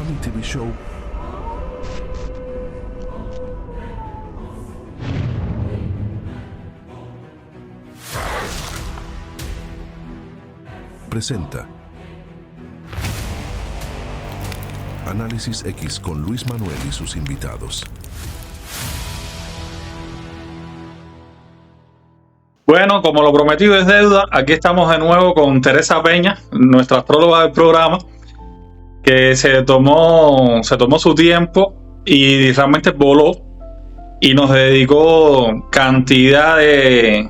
Tsunami TV Show presenta Análisis X con Luis Manuel y sus invitados. Bueno, como lo prometido es deuda, aquí estamos de nuevo con Teresa Peña, nuestra astróloga del programa, que se tomó su tiempo y realmente voló y nos dedicó cantidad de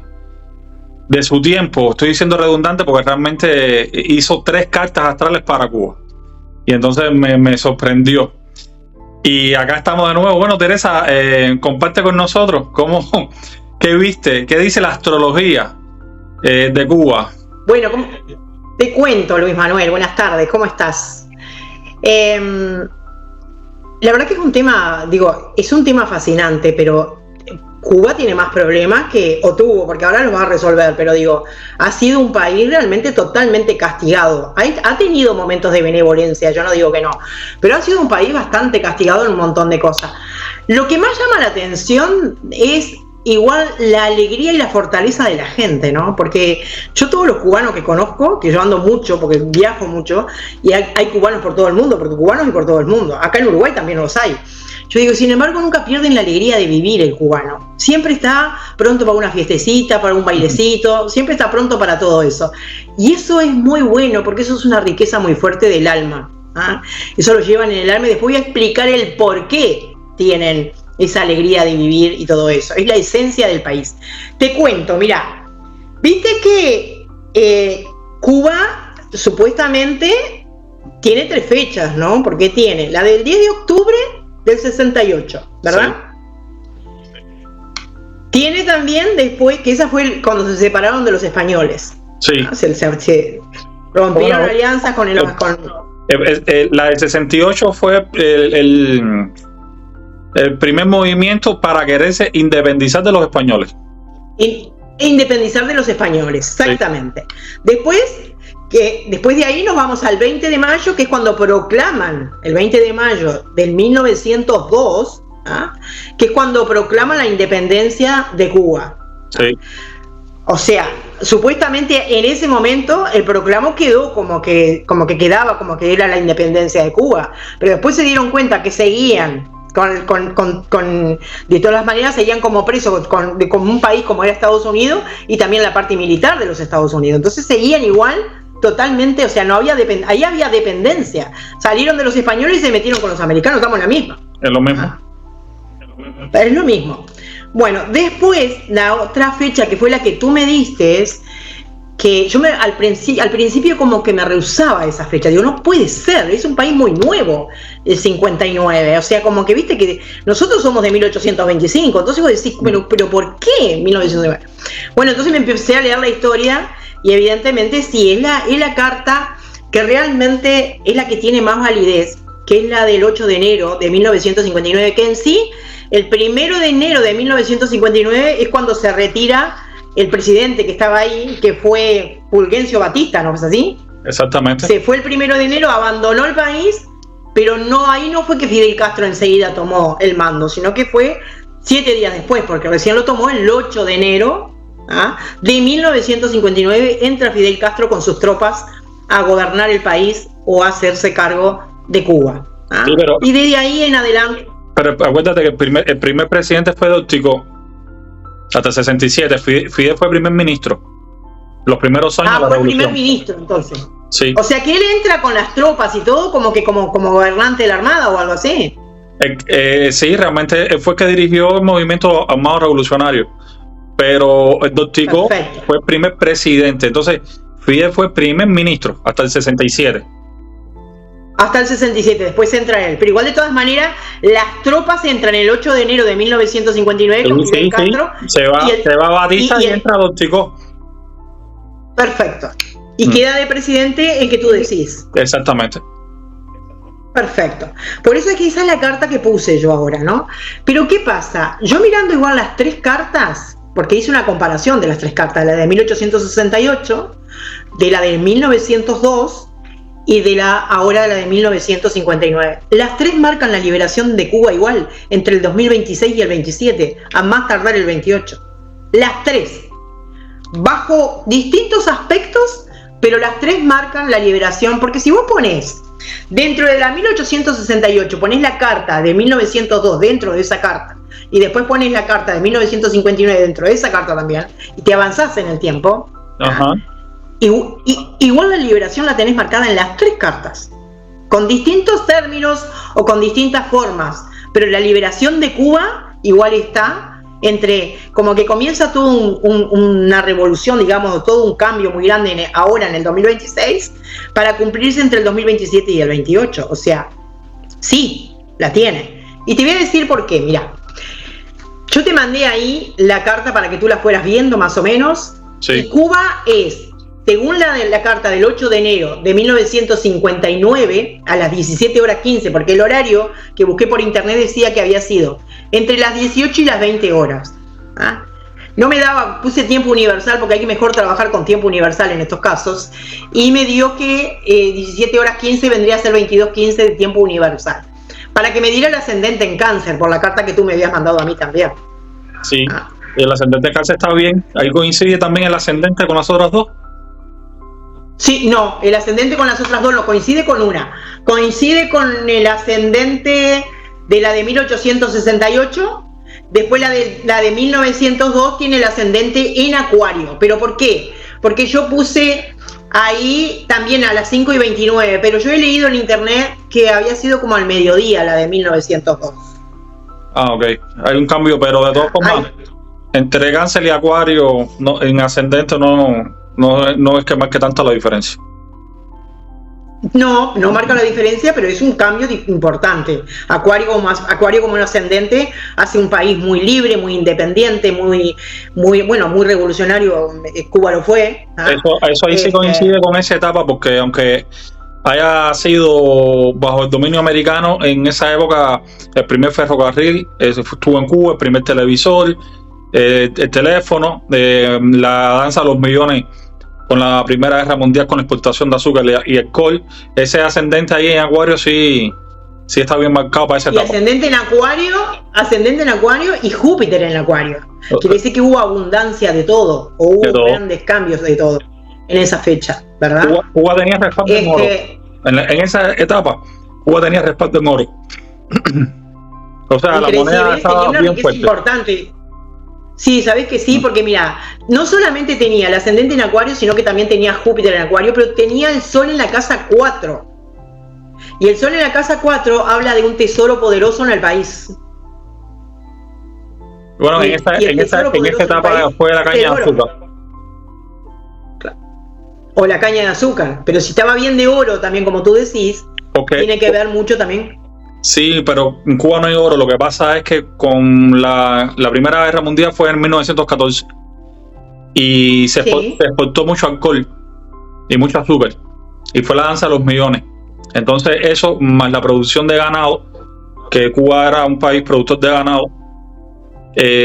su tiempo. Estoy diciendo redundante porque realmente hizo 3 cartas astrales para Cuba y entonces me sorprendió. Y acá estamos de nuevo. Bueno, Teresa, comparte con nosotros ¿qué viste? ¿Qué dice la astrología de Cuba? Bueno, te cuento, Luis Manuel, buenas tardes, ¿cómo estás? La verdad que es un tema fascinante, pero Cuba tiene más problemas tuvo, porque ahora los va a resolver, pero ha sido un país realmente totalmente castigado. Ha tenido momentos de benevolencia, yo no digo que no, pero ha sido un país bastante castigado en un montón de cosas. Lo que más llama la atención es igual la alegría y la fortaleza de la gente, ¿no? Porque yo todos los cubanos que conozco, que yo ando mucho, porque viajo mucho, y hay cubanos por todo el mundo, porque cubanos hay por todo el mundo, acá en Uruguay también los hay. Yo digo, sin embargo, nunca pierden la alegría de vivir el cubano. Siempre está pronto para una fiestecita, para un bailecito, siempre está pronto para todo eso. Y eso es muy bueno, porque eso es una riqueza muy fuerte del alma. Eso lo llevan en el alma y después voy a explicar el por qué tienen esa alegría de vivir y todo eso. Es la esencia del país. Te cuento, mira, viste que Cuba supuestamente tiene 3 fechas, ¿no? Porque tiene la del 10 de octubre del 68, ¿verdad? Sí. Tiene también después, que esa fue cuando se separaron de los españoles. Sí. ¿No? Se rompieron alianzas con la del 68 fue el primer movimiento para quererse independizar de los españoles. Independizar de los españoles, exactamente. Sí. Después de ahí nos vamos al 20 de mayo, que es cuando proclaman, el 20 de mayo del 1902, que es cuando proclaman la independencia de Cuba. Sí. O sea, supuestamente en ese momento el proclamo quedó como que era la independencia de Cuba, pero después se dieron cuenta que seguían de todas las maneras, seguían como presos con un país como era Estados Unidos y también la parte militar de los Estados Unidos. Entonces seguían igual totalmente, o sea, ahí había dependencia. Salieron de los españoles y se metieron con los americanos, estamos en la misma. Es lo mismo. Es lo mismo. Bueno, después, la otra fecha que fue la que tú me diste es que yo al principio como que me rehusaba a esa fecha. Digo, no puede ser, es un país muy nuevo, el 59. O sea, como que viste que nosotros somos de 1825. Entonces vos decís, pero ¿por qué 1909? Bueno, entonces me empecé a leer la historia y evidentemente sí, es la carta que realmente es la que tiene más validez, que es la del 8 de enero de 1959, que en sí, el 1 de enero de 1959 es cuando se retira el presidente que estaba ahí, que fue Fulgencio Batista, ¿no es así? Exactamente. Se fue el 1 de enero, abandonó el país, pero ahí no fue que Fidel Castro enseguida tomó el mando, sino que fue 7 días después, porque recién lo tomó el 8 de enero de 1959, entra Fidel Castro con sus tropas a gobernar el país o a hacerse cargo de Cuba. Sí, y desde ahí en adelante... Pero acuérdate que el primer presidente fue Dóptico hasta el 67. Fidel fue primer ministro los primeros años de la revolución. Fue primer ministro, entonces. Sí. O sea que él entra con las tropas y todo como gobernante de la Armada o algo así. Sí, realmente él fue el que dirigió el movimiento armado revolucionario. Pero el Dóptico fue el primer presidente. Entonces Fidel fue primer ministro hasta el 67. Hasta el 67, después entra él. Pero igual, de todas maneras, las tropas entran el 8 de enero de 1959 con Fidel Castro. Se va Batista y entra Dóptico. Perfecto. Y queda de presidente el que tú decís. Exactamente. Perfecto. Por eso es que esa es la carta que puse yo ahora, ¿no? Pero ¿qué pasa? Yo mirando igual las 3 cartas, porque hice una comparación de las 3 cartas, la de 1868, de la de 1902 y ahora la de 1959. Las tres marcan la liberación de Cuba igual, entre el 2026 y el 27, a más tardar el 28. Las tres, bajo distintos aspectos, pero las tres marcan la liberación, porque si vos ponés dentro de la 1868, ponés la carta de 1902 dentro de esa carta, y después ponés la carta de 1959 dentro de esa carta también, y te avanzás en el tiempo, Ajá. igual la liberación la tenés marcada en las tres cartas, con distintos términos o con distintas formas, pero la liberación de Cuba igual está entre, como que comienza toda una revolución, digamos, todo un cambio muy grande ahora en el 2026, para cumplirse entre el 2027 y el 28, o sea, sí, la tiene. Y te voy a decir por qué, mira, yo te mandé ahí la carta para que tú la fueras viendo más o menos, Sí. y Cuba es, según la carta del 8 de enero de 1959 a las 17 horas 15, porque el horario que busqué por internet decía que había sido entre las 18 y las 20 horas. ¿Ah? No me daba, puse tiempo universal porque hay que mejor trabajar con tiempo universal en estos casos, y me dio que 17 horas 15 vendría a ser 22:15 de tiempo universal, para que me diera el ascendente en Cáncer, por la carta que tú me habías mandado a mí también. Sí, el ascendente de Cáncer está bien. Ahí coincide también el ascendente con las otras dos. Sí, no, el ascendente con las otras dos no coincide con una. Coincide con el ascendente de la de 1868, después la de 1902 tiene el ascendente en Acuario. ¿Pero por qué? Porque yo puse ahí también a las 5:29, pero yo he leído en internet que había sido como al mediodía la de 1902. Ah, ok. Hay un cambio, pero de todas formas, entre Cáncer y Acuario, no, en ascendente no es que marque tanta la diferencia. No marca la diferencia, pero es un cambio importante. Acuario como un ascendente hace un país muy libre, muy independiente, muy revolucionario. Cuba lo fue. Eso ahí sí coincide con esa etapa, porque aunque haya sido bajo el dominio americano, en esa época el primer ferrocarril estuvo en Cuba, el primer televisor, el teléfono, la danza de los millones con la Primera Guerra Mundial, con la exportación de azúcar y alcohol. Ese ascendente ahí en Acuario sí está bien marcado para esa etapa. Y ascendente en Acuario y Júpiter en Acuario. Quiere decir que hubo abundancia de todo, o hubo grandes cambios de todo en esa fecha, ¿verdad? Cuba tenía respaldo en oro. En esa etapa, Cuba tenía respaldo en oro. O sea, la moneda estaba bien fuerte. Importante. Sí, sabés que sí, porque mira, no solamente tenía el ascendente en Acuario, sino que también tenía Júpiter en Acuario, pero tenía el Sol en la casa 4. Y el Sol en la casa 4 habla de un tesoro poderoso en el país. Bueno, en esta etapa fue la caña de azúcar. O la caña de azúcar, pero si estaba bien de oro también, como tú decís, tiene que ver mucho también. Sí, pero en Cuba no hay oro. Lo que pasa es que con la Primera Guerra Mundial fue en 1914 y se exportó mucho alcohol y mucho azúcar, y fue la danza de los millones. Entonces eso, más la producción de ganado, que Cuba era un país productor de ganado,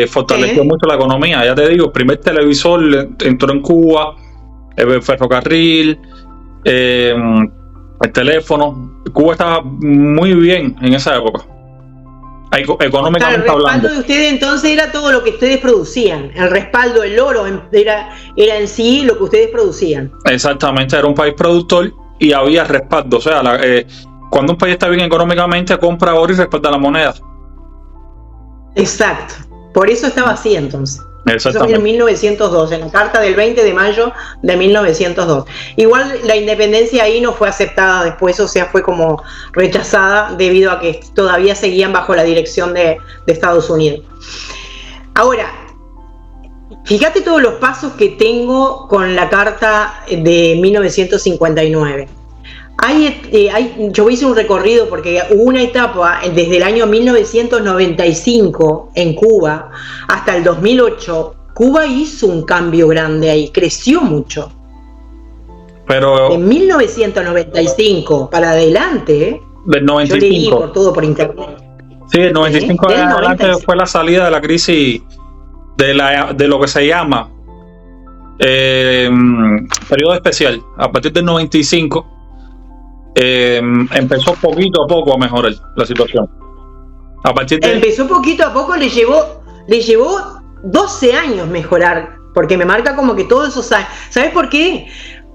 fortaleció mucho la economía. Ya te digo, el primer televisor entró en Cuba, el ferrocarril, el teléfono. Cuba estaba muy bien en esa época, económicamente hablando. El respaldo de ustedes entonces era todo lo que ustedes producían. El respaldo, el oro era en sí lo que ustedes producían. Exactamente, era un país productor y había respaldo. O sea, cuando un país está bien económicamente, compra oro y respalda la moneda. Exacto, por eso estaba así entonces. Eso fue en 1902, en la carta del 20 de mayo de 1902. Igual la independencia ahí no fue aceptada después, o sea, fue como rechazada debido a que todavía seguían bajo la dirección de Estados Unidos. Ahora, fíjate todos los pasos que tengo con la carta de 1959. Yo hice un recorrido porque hubo una etapa desde el año 1995 en Cuba hasta el 2008. Cuba hizo un cambio grande ahí, creció mucho. Pero de 1995 para adelante, del 95, yo leí por todo por internet. Sí, el 95 en adelante fue la salida de la crisis de lo que se llama periodo especial. A partir del 95 empezó poquito a poco a mejorar la situación. A partir de empezó poquito a poco, le llevó 12 años mejorar, porque me marca como que todos esos años. ¿Sabes por qué?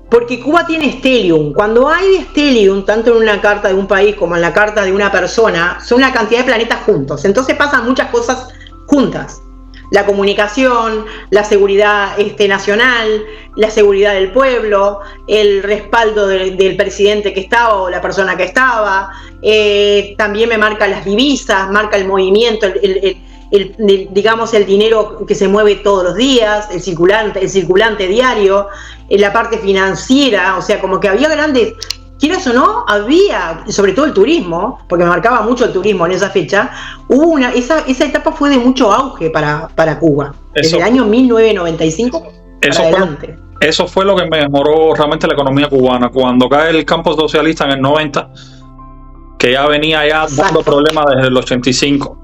Porque Cuba tiene stellium. Cuando hay stellium, tanto en una carta de un país como en la carta de una persona, son una cantidad de planetas juntos. Entonces pasan muchas cosas juntas. La comunicación, la seguridad nacional, la seguridad del pueblo, el respaldo del presidente que estaba o la persona que estaba, también me marca las divisas, marca el movimiento, digamos el dinero que se mueve todos los días, el circulante diario, la parte financiera, o sea, como que había grandes, quieras o no, había, sobre todo el turismo, porque me marcaba mucho el turismo en esa fecha, esa etapa fue de mucho auge para Cuba, desde el año 1995 para adelante. Eso fue lo que mejoró realmente la economía cubana, cuando cae el campo socialista en el 90, que ya venía dando problemas desde el 85,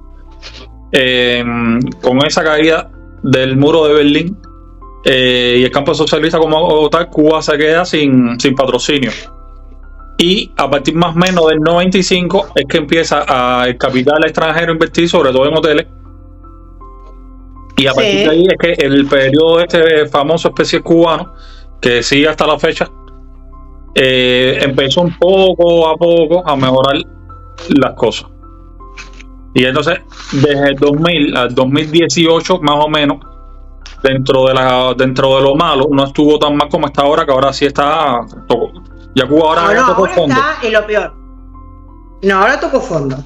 con esa caída del muro de Berlín y el campo socialista como tal, Cuba se queda sin patrocinio. Y a partir más o menos del 95 es que empieza el capital extranjero a invertir, sobre todo en hoteles. Y a partir de ahí es que el periodo famoso especial cubano, que sigue hasta la fecha, empezó un poco a poco a mejorar las cosas. Y entonces, desde el 2000 al 2018, más o menos, dentro de lo malo, no estuvo tan mal como está ahora, que ahora sí está... Ya Cuba ahora tocó fondo. Está en lo peor. No, ahora tocó fondo,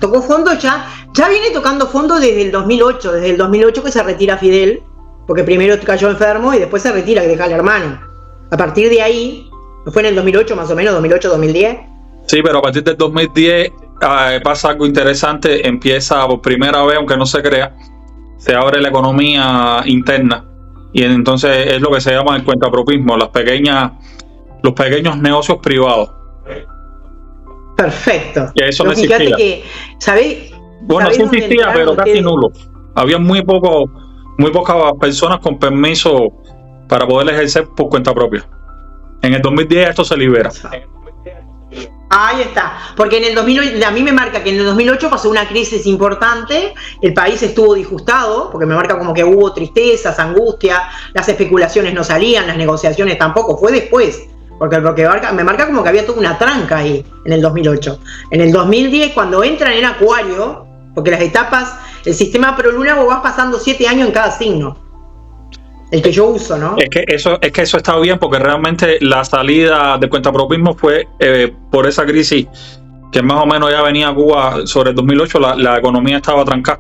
ya viene tocando fondo desde el 2008, que se retira Fidel, porque primero cayó enfermo y después se retira, que deja al hermano. A partir de ahí, fue en el 2008 más o menos, 2008-2010. Sí, pero a partir del 2010 pasa algo interesante, empieza por primera vez, aunque no se crea, se abre la economía interna, y entonces es lo que se llama el cuentapropismo, los pequeños negocios privados. Perfecto. Y eso no existía. Fíjate que, ¿sabéis? Bueno, sí existía, pero casi nulo. Había muy pocas personas con permiso para poder ejercer por cuenta propia. En el 2010 esto se libera. Ahí está, porque en el 2008, a mí me marca que en el 2008 pasó una crisis importante, el país estuvo disgustado, porque me marca como que hubo tristezas, angustia, las especulaciones no salían, las negociaciones tampoco, fue después. Porque me marca como que había toda una tranca ahí en el 2008. En el 2010, cuando entran en Acuario, porque las etapas, el sistema Proluna, vos vas pasando 7 años en cada signo. El que yo uso, ¿no? Es que eso está bien, porque realmente la salida del cuentapropismo fue por esa crisis que más o menos ya venía a Cuba sobre el 2008, la economía estaba trancada.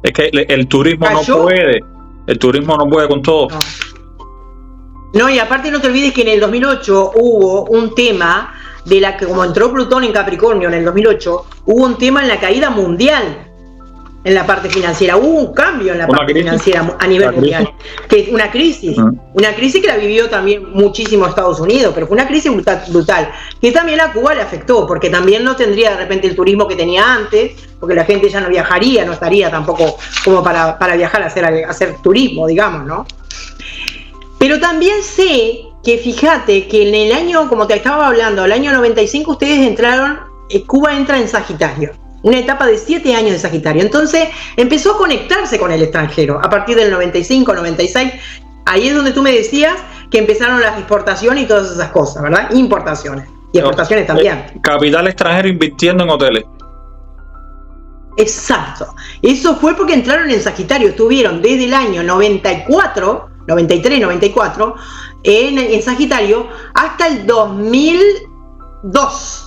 Es que el turismo no puede con todo. No, y aparte no te olvides que en el 2008 hubo un tema de la que, como entró Plutón en Capricornio en el 2008, hubo un tema en la caída mundial en la parte financiera, hubo un cambio en la parte financiera a nivel mundial, que una crisis que la vivió también muchísimo Estados Unidos, pero fue una crisis brutal, que también a Cuba le afectó, porque también no tendría de repente el turismo que tenía antes, porque la gente ya no viajaría, no estaría tampoco como para viajar a hacer turismo, digamos, ¿no? Pero también sé que, fíjate, que en el año, como te estaba hablando, el año 95 ustedes Cuba entra en Sagitario, una etapa de 7 años de Sagitario. Entonces empezó a conectarse con el extranjero a partir del 95, 96. Ahí es donde tú me decías que empezaron las exportaciones y todas esas cosas, ¿verdad? Importaciones y exportaciones también. Capital extranjero invirtiendo en hoteles. Exacto. Eso fue porque entraron en Sagitario. Estuvieron desde el año 93, 94 en Sagitario hasta el 2002.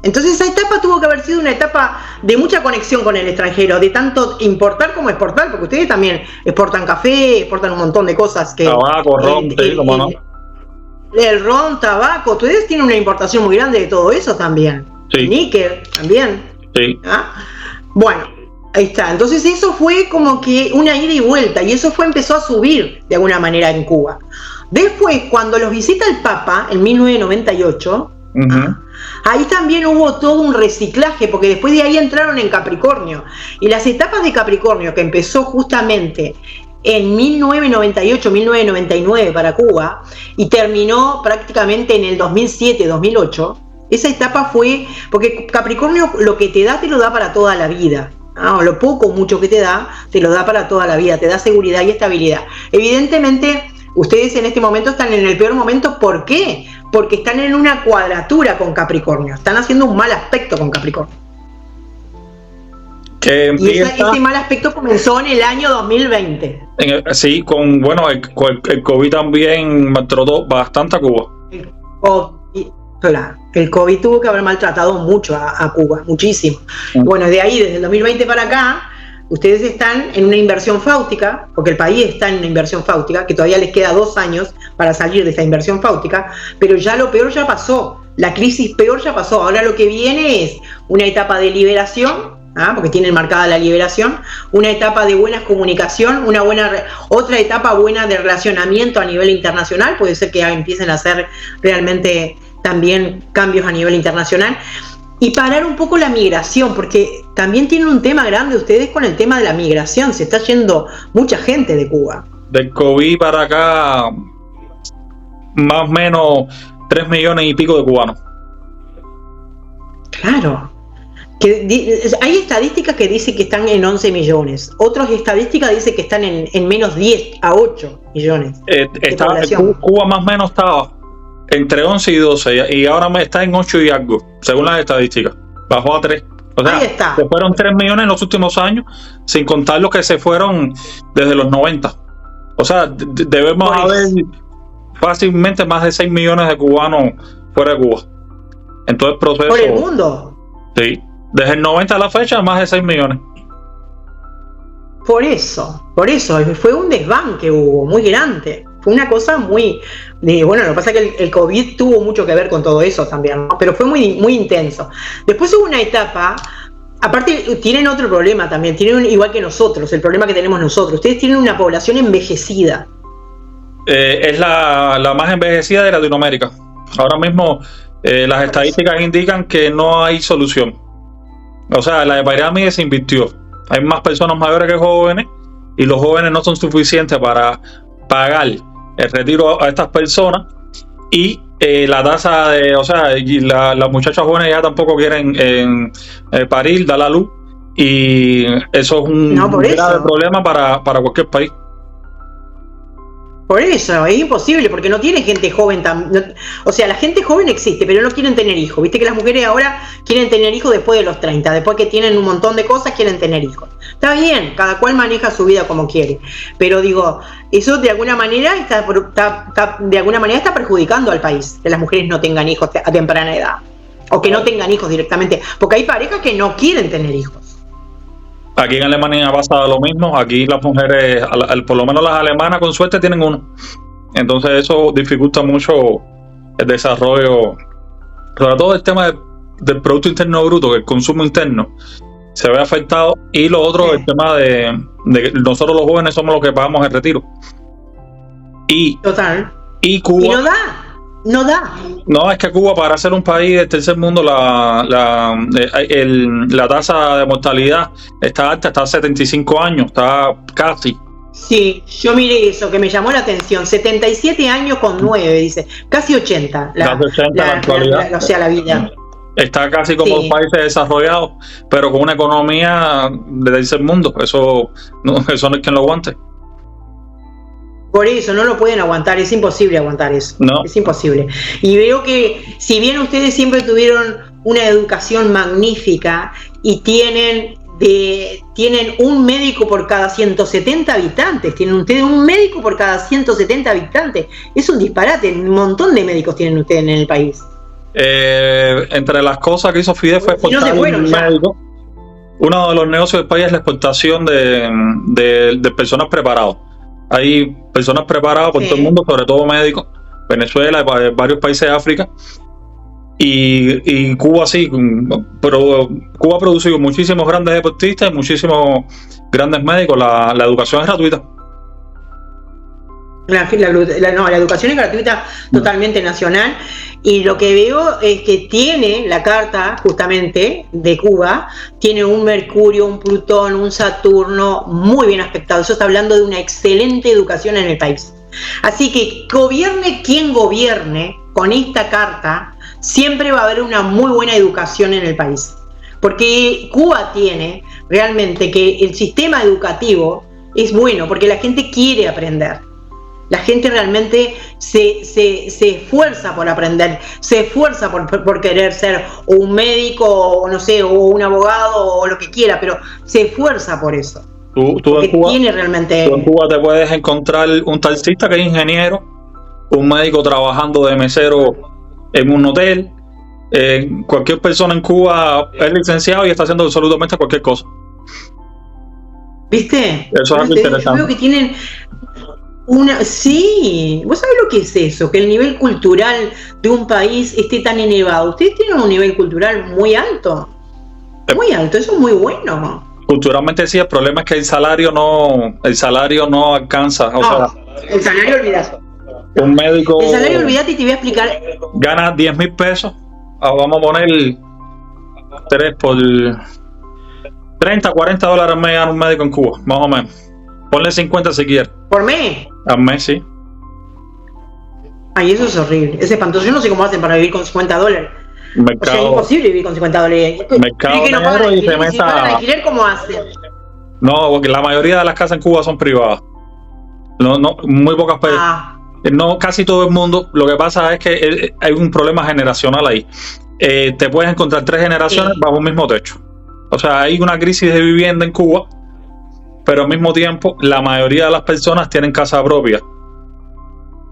Entonces esa etapa tuvo que haber sido una etapa de mucha conexión con el extranjero, de tanto importar como exportar, porque ustedes también exportan café, exportan un montón de cosas que... Tabaco, ron, ¿cómo no? El ron, tabaco, ustedes tienen una importación muy grande de todo eso también. Sí. Níquel también. Sí. ¿Ah? Bueno, ahí está. Entonces eso fue como que una ida y vuelta, y eso empezó a subir de alguna manera en Cuba. Después, cuando los visita el Papa en 1998, ahí también hubo todo un reciclaje, porque después de ahí entraron en Capricornio, y las etapas de Capricornio, que empezó justamente en 1998, 1999 para Cuba, y terminó prácticamente en el 2007, 2008, Esa etapa fue, porque Capricornio lo que te lo da para toda la vida. ¿No? Lo poco o mucho que te lo da para toda la vida, te da seguridad y estabilidad. Evidentemente, ustedes en este momento están en el peor momento. ¿Por qué? Porque están en una cuadratura con Capricornio, están haciendo un mal aspecto con Capricornio. Y ese mal aspecto comenzó en el año 2020. Sí, el COVID también maltrató bastante a Cuba. El COVID tuvo que haber maltratado mucho a Cuba, muchísimo. Bueno, de ahí, desde el 2020 para acá, ustedes están en una inversión fáustica, porque el país está en una inversión fáustica, que todavía les queda 2 años para salir de esa inversión fáustica, pero ya lo peor ya pasó, la crisis peor ya pasó. Ahora lo que viene es una etapa de liberación, porque tienen marcada la liberación, una etapa de buena comunicación, otra etapa buena de relacionamiento a nivel internacional. Puede ser que empiecen a hacer realmente también cambios a nivel internacional, y parar un poco la migración, porque también tienen un tema grande ustedes con el tema de la migración. Se está yendo mucha gente de Cuba. Del COVID para acá, más o menos 3 millones y pico de cubanos. Claro. Hay estadísticas que dicen que están en 11 millones. Otras estadísticas dicen que están en menos 10 a 8 millones. Cuba más o menos estaba entre 11 y 12, y ahora está en 8 y algo, según las estadísticas. Bajó a 3. O sea, se fueron 3 millones en los últimos años, sin contar los que se fueron desde los 90. O sea, debemos haber fácilmente más de 6 millones de cubanos fuera de Cuba. En todo el proceso. ¿Por el mundo? Sí. Desde el 90 a la fecha, más de 6 millones. Por eso, fue un desván que hubo, muy grande. Fue una cosa muy... lo que pasa es que el COVID tuvo mucho que ver con todo eso también, ¿no? Pero fue muy, muy intenso. Después hubo una etapa, aparte tienen otro problema también, tienen igual que nosotros, el problema que tenemos nosotros. Ustedes tienen una población envejecida. Es la más envejecida de Latinoamérica. Ahora mismo las estadísticas indican que no hay solución. O sea, la pirámide se invirtió. Hay más personas mayores que jóvenes, y los jóvenes no son suficientes para pagar el retiro a estas personas, y la tasa las muchachas jóvenes ya tampoco quieren parir, dar la luz, y eso es un grave problema para cualquier país. Por eso, es imposible, porque no tiene gente joven la gente joven existe, pero no quieren tener hijos. Viste que las mujeres ahora quieren tener hijos después de los 30, después que tienen un montón de cosas, quieren tener hijos. Está bien, cada cual maneja su vida como quiere, pero digo, eso de alguna manera está perjudicando al país, que las mujeres no tengan hijos a temprana edad, o que no tengan hijos directamente, porque hay parejas que no quieren tener hijos. Aquí en Alemania pasa lo mismo. Aquí las mujeres, por lo menos las alemanas, con suerte tienen uno. Entonces eso dificulta mucho el desarrollo, sobre todo el tema del Producto Interno Bruto, que el consumo interno se ve afectado, y lo otro, el tema de nosotros los jóvenes somos los que pagamos el retiro. Total. Y Cuba... Y no da. No, es que Cuba, para ser un país del tercer mundo, la tasa de mortalidad está alta, está a 75 años, está casi. Sí, yo miré eso, que me llamó la atención, 77 años con 9, dice, casi 80. Casi 80 la actualidad. La vida. Está casi como un país desarrollado, pero con una economía del tercer mundo. Eso no es quien lo aguante. Por eso no lo pueden aguantar, es imposible aguantar eso. No. Es imposible. Y veo que, si bien ustedes siempre tuvieron una educación magnífica y tienen un médico por cada 170 habitantes, tienen ustedes un médico por cada 170 habitantes, es un disparate, un montón de médicos tienen ustedes en el país. Entre las cosas que hizo Fidel fue exportar un médico. Uno de los negocios del país es la exportación de personas preparadas. Hay personas preparadas por todo el mundo, sobre todo médicos, Venezuela, varios países de África, y Cuba sí, pero Cuba ha producido muchísimos grandes deportistas y muchísimos grandes médicos. La educación es gratuita. La educación es gratuita, totalmente nacional, y lo que veo es que tiene la carta justamente de Cuba, tiene un Mercurio, un Plutón, un Saturno muy bien aspectado. Eso está hablando de una excelente educación en el país. Así que gobierne quien gobierne, con esta carta siempre va a haber una muy buena educación en el país. Porque Cuba tiene realmente que el sistema educativo es bueno, porque la gente quiere aprender. La gente realmente se esfuerza por aprender, se esfuerza por querer ser o un médico, o no sé, o un abogado, o lo que quiera, pero se esfuerza por eso. Tú en Cuba te puedes encontrar un taxista que es ingeniero, un médico trabajando de mesero en un hotel. Cualquier persona en Cuba es licenciado y está haciendo absolutamente cualquier cosa. ¿Viste? Eso es algo interesante. Yo veo que tienen sí, ¿vos sabés lo que es eso? Que el nivel cultural de un país esté tan elevado. Ustedes tienen un nivel cultural muy alto. Muy alto, eso es muy bueno. Culturalmente sí, el problema es que el salario no alcanza. O sea, el salario olvidate. Un médico. El salario olvidate y te voy a explicar. Gana 10,000 pesos. Vamos a poner 3 por 30, 40 dólares al mes gana un médico en Cuba, más o menos. Ponle 50 si quieres. ¿Por mes? Al mes, sí. Ay, eso es horrible. Es espantoso. Yo no sé cómo hacen para vivir con 50 dólares. Mercado, o sea, es imposible vivir con 50 dólares. Mercado que no negro pagan y alquiler, se meta... si pagan alquiler, ¿cómo hacen? No, porque la mayoría de las casas en Cuba son privadas. No, muy pocas personas. No, casi todo el mundo. Lo que pasa es que hay un problema generacional ahí. Te puedes encontrar 3 generaciones bajo un mismo techo. O sea, hay una crisis de vivienda en Cuba, pero al mismo tiempo la mayoría de las personas tienen casa propia.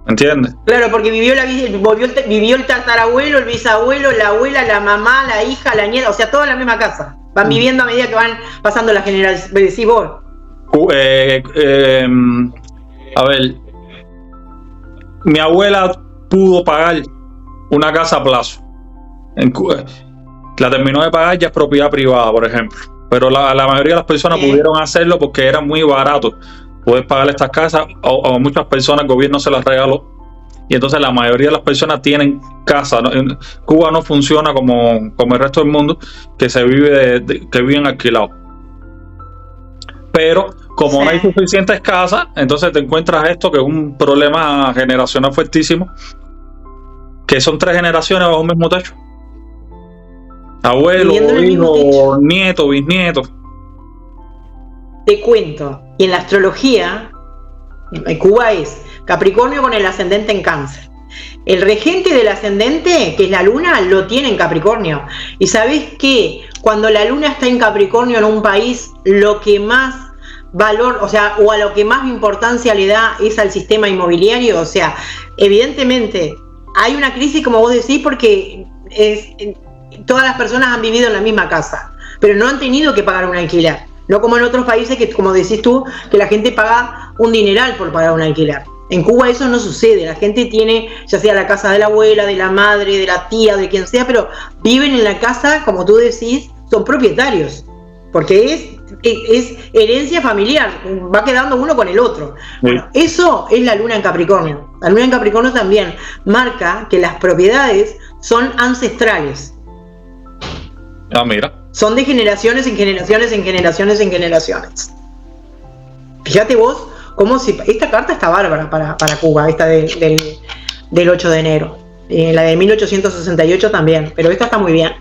¿Entiendes? Claro, porque vivió el tatarabuelo, el bisabuelo, la abuela, la mamá, la hija, la nieta, o sea, toda en la misma casa. Van viviendo a medida que van pasando las generaciones. Decís vos. A ver, mi abuela pudo pagar una casa a plazo. En Cuba. La terminó de pagar, ya es propiedad privada, por ejemplo. Pero la mayoría de las personas pudieron hacerlo porque era muy barato poder pagar estas casas. A muchas personas el gobierno se las regaló. Y entonces la mayoría de las personas tienen casa. En Cuba no funciona como el resto del mundo, que se vive que viven alquilados. Pero como no hay suficientes casas, entonces te encuentras esto, que es un problema generacional fuertísimo, que son 3 generaciones bajo un mismo techo. Abuelo, hijo, nieto, bisnieto. Te cuento, y en la astrología, Cuba es Capricornio con el ascendente en Cáncer. El regente del ascendente, que es la luna, lo tiene en Capricornio. Y sabés que cuando la luna está en Capricornio en un país, lo que más valor, o sea, o a lo que más importancia le da es al sistema inmobiliario. O sea, evidentemente hay una crisis, como vos decís, porque todas las personas han vivido en la misma casa, pero no han tenido que pagar un alquiler. No como en otros países que, como decís tú, que la gente paga un dineral por pagar un alquiler. En Cuba eso no sucede. La gente tiene, ya sea la casa de la abuela, de la madre, de la tía, de quien sea, pero viven en la casa, como tú decís, son propietarios. Porque es herencia familiar, va quedando uno con el otro. Bueno, eso es la luna en Capricornio. La luna en Capricornio también marca que las propiedades son ancestrales. Mira. Son de generaciones en generaciones en generaciones en generaciones. Fíjate vos cómo esta carta está bárbara para Cuba, esta del 8 de enero. La de 1868 también, pero esta está muy bien.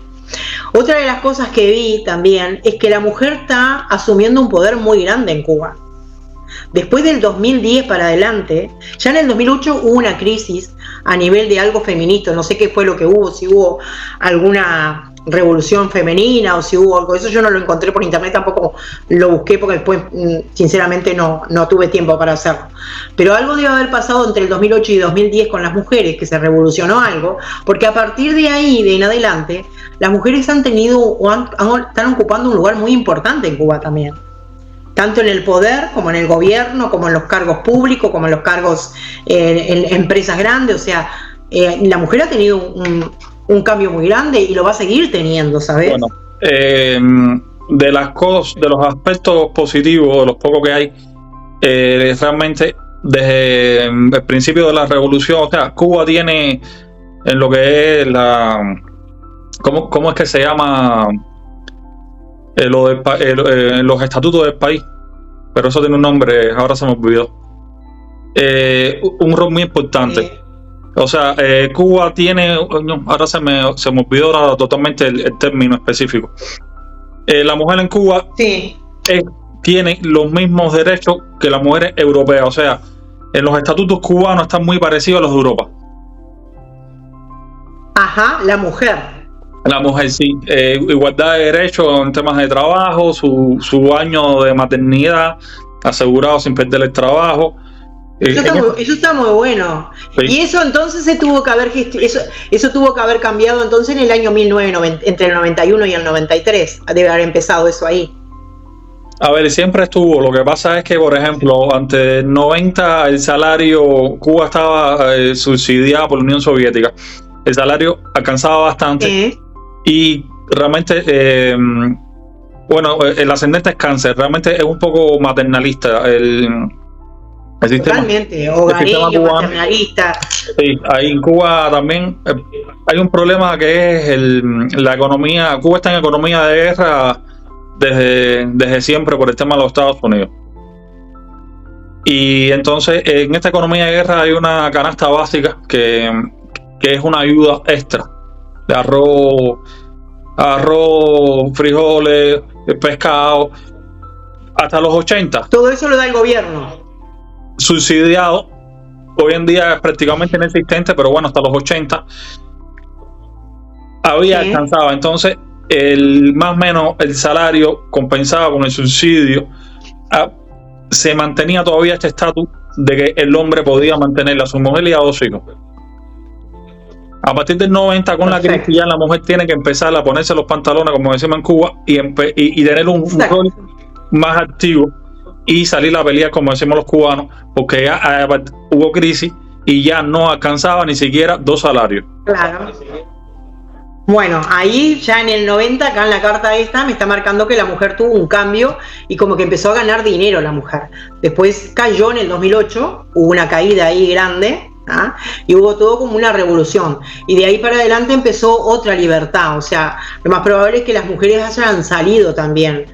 Otra de las cosas que vi también es que la mujer está asumiendo un poder muy grande en Cuba. Después del 2010 para adelante, ya en el 2008 hubo una crisis a nivel de algo feminista, no sé qué fue lo que hubo, si hubo alguna revolución femenina o si hubo algo, eso yo no lo encontré por internet, tampoco lo busqué porque después sinceramente no tuve tiempo para hacerlo, pero algo debe haber pasado entre el 2008 y 2010 con las mujeres, que se revolucionó algo, porque a partir de ahí, de en adelante, las mujeres han tenido o están ocupando un lugar muy importante en Cuba también, tanto en el poder como en el gobierno, como en los cargos públicos, como en los cargos en empresas grandes. O sea, la mujer ha tenido un cambio muy grande y lo va a seguir teniendo, ¿sabes? Bueno, de los aspectos positivos, de los pocos que hay, realmente desde el principio de la revolución, o sea, Cuba tiene en lo que es ¿cómo es que se llama? Los estatutos del país, pero eso tiene un nombre, ahora se me olvidó. Un rol muy importante. O sea, Cuba tiene, no, ahora se me olvidó totalmente el término específico. La mujer en Cuba Sí. Tiene los mismos derechos que las mujeres europeas. O sea, en los estatutos cubanos están muy parecidos a los de Europa. Ajá, la mujer. La mujer sí, igualdad de derechos en temas de trabajo, su año de maternidad asegurado sin perder el trabajo. Eso está muy bueno. Sí. Y eso entonces se tuvo que haber eso tuvo que haber cambiado entonces en el año 1990, entre el 91 y el 93. Debe haber empezado eso ahí. A ver, siempre estuvo. Lo que pasa es que, por ejemplo, antes del 90 el salario, Cuba estaba subsidiada por la Unión Soviética. El salario alcanzaba bastante y realmente, bueno, el ascendente es cáncer. Realmente es un poco maternalista el sistema. Totalmente, hogareño, maternalista. Sí, ahí en Cuba también hay un problema que es la economía. Cuba está en economía de guerra desde siempre por el tema de los Estados Unidos. Y entonces en esta economía de guerra hay una canasta básica que es una ayuda extra de arroz, frijoles, pescado, hasta los 80. Todo eso lo da el gobierno. Subsidiado. Hoy en día es prácticamente inexistente, pero bueno, hasta los 80 había alcanzado. Entonces, más o menos el salario compensado con el subsidio, se mantenía todavía este estatus de que el hombre podía mantener a su mujer y a 2 hijos. A partir del 90, con la crisis, ya la mujer tiene que empezar a ponerse los pantalones, como decimos en Cuba, y tener un rol más activo y salir a pelear, como decimos los cubanos, porque ya hubo crisis y ya no alcanzaba ni siquiera 2 salarios. Claro. Bueno, ahí ya en el 90, acá en la carta esta, me está marcando que la mujer tuvo un cambio y como que empezó a ganar dinero la mujer. Después cayó en el 2008, hubo una caída ahí grande, y hubo todo como una revolución. Y de ahí para adelante empezó otra libertad. O sea, lo más probable es que las mujeres hayan salido también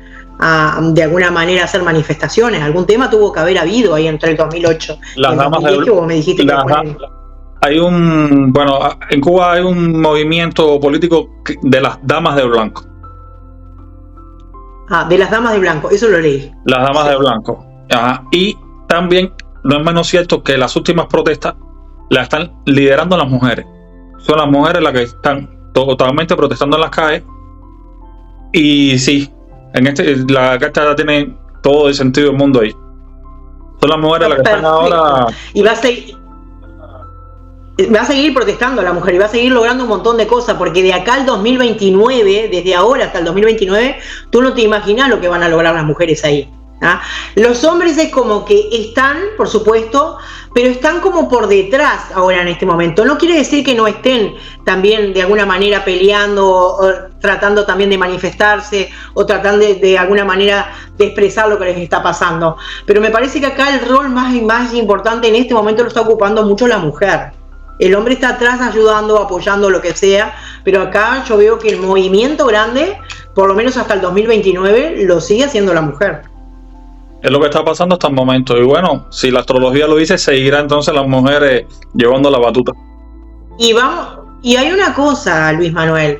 de alguna manera a hacer manifestaciones. Algún tema tuvo que haber habido ahí entre el 2008 y el 2010, vos me dijiste que hay bueno, en Cuba hay un movimiento político de las damas de blanco. De las damas de blanco, eso lo leí. Las damas de blanco. Ajá. Y también no es menos cierto que las últimas protestas las están liderando las mujeres. Son las mujeres las que están totalmente protestando en las calles. Y sí, la carta tiene todo el sentido del mundo ahí. Son las mujeres las que están ahora. Y va a seguir protestando la mujer y va a seguir logrando un montón de cosas, porque de acá al 2029, desde ahora hasta el 2029, tú no te imaginas lo que van a lograr las mujeres ahí. Los hombres es como que están, por supuesto, pero están como por detrás ahora en este momento. No quiere decir que no estén también de alguna manera peleando o tratando también de manifestarse o tratando de alguna manera de expresar lo que les está pasando. Pero me parece que acá el rol más importante en este momento lo está ocupando mucho la mujer. El hombre está atrás ayudando, apoyando lo que sea, pero acá yo veo que el movimiento grande, por lo menos hasta el 2029, lo sigue haciendo la mujer. Es lo que está pasando hasta el momento. Y bueno, si la astrología lo dice, seguirá entonces las mujeres llevando la batuta. Y hay una cosa, Luis Manuel.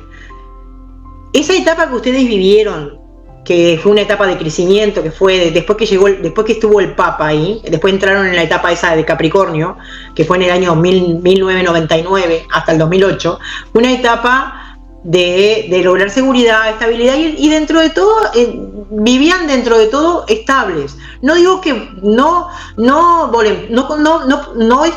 Esa etapa que ustedes vivieron, que fue una etapa de crecimiento, que fue después que estuvo el Papa ahí, después entraron en la etapa esa de Capricornio, que fue en el año 1999 hasta el 2008, una etapa de lograr seguridad, estabilidad y dentro de todo vivían dentro de todo estables. No digo que no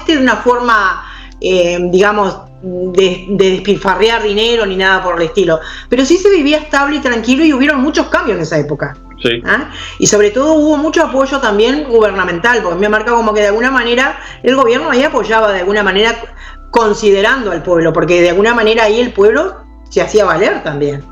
de una forma digamos de despilfarrear dinero ni nada por el estilo, pero sí se vivía estable y tranquilo y hubieron muchos cambios en esa época. Sí. Y sobre todo hubo mucho apoyo también gubernamental, porque me marca como que de alguna manera el gobierno ahí apoyaba de alguna manera considerando al pueblo, porque de alguna manera ahí el pueblo se hacía valer también.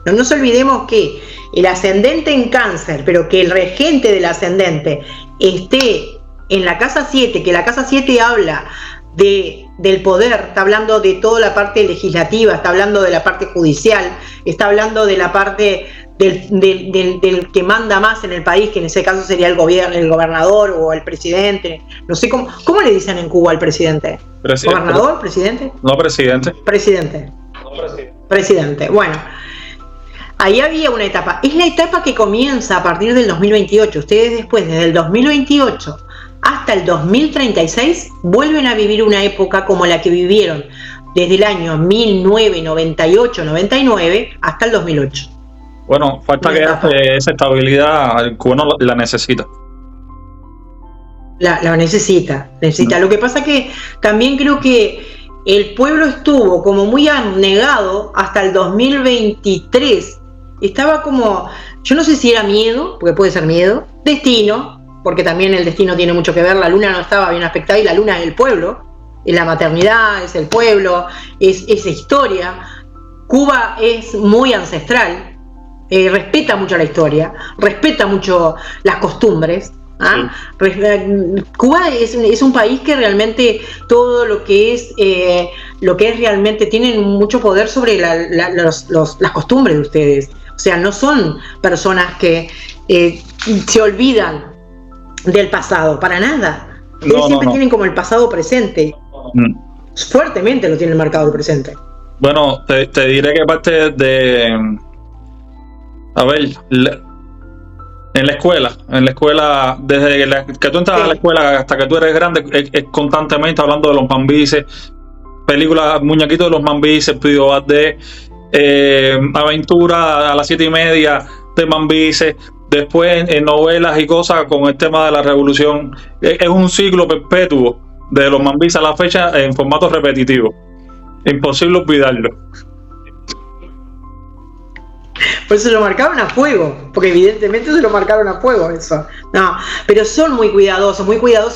No nos olvidemos que el ascendente en Cáncer, pero que el regente del ascendente esté en la casa 7, que la casa 7 habla del poder, está hablando de toda la parte legislativa, está hablando de la parte judicial, está hablando de la parte del que manda más en el país, que en ese caso sería el gobernador o el presidente. No sé cómo le dicen en Cuba al presidente. ¿Gobernador? ¿Presidente? No, presidente. Presidente. Bueno, ahí había una etapa. Es la etapa que comienza a partir del 2028. Ustedes después, desde el 2028 hasta el 2036, vuelven a vivir una época como la que vivieron desde el año 1998-99 hasta el 2008. Bueno, falta que esa estabilidad el cubano la necesita. La necesita. Lo que pasa que también creo que el pueblo estuvo como muy abnegado hasta el 2023. Estaba como, yo no sé si era miedo, porque puede ser miedo, destino, porque también el destino tiene mucho que ver. La luna no estaba bien aspectada y la luna es el pueblo, es la maternidad, es el pueblo, es esa historia. Cuba es muy ancestral. Respeta mucho la historia, respeta mucho las costumbres. Sí. Cuba es un país que realmente todo lo que es realmente tienen mucho poder sobre las costumbres de ustedes. O sea, no son personas que se olvidan del pasado, para nada. Ustedes siempre tienen como el pasado presente. Fuertemente lo tienen marcado el presente. Bueno, te diré que parte de... A ver, en la escuela, desde que tú entras a la escuela hasta que tú eres grande, es constantemente hablando de los mambises, películas, muñequitos de los mambises, videos de aventura a las 7:30 de mambises, después en novelas y cosas con el tema de la revolución. Es un ciclo perpetuo de los mambises a la fecha en formato repetitivo. Imposible olvidarlo. Por eso lo marcaron a fuego, porque evidentemente se lo marcaron a fuego eso. No, pero son muy cuidadosos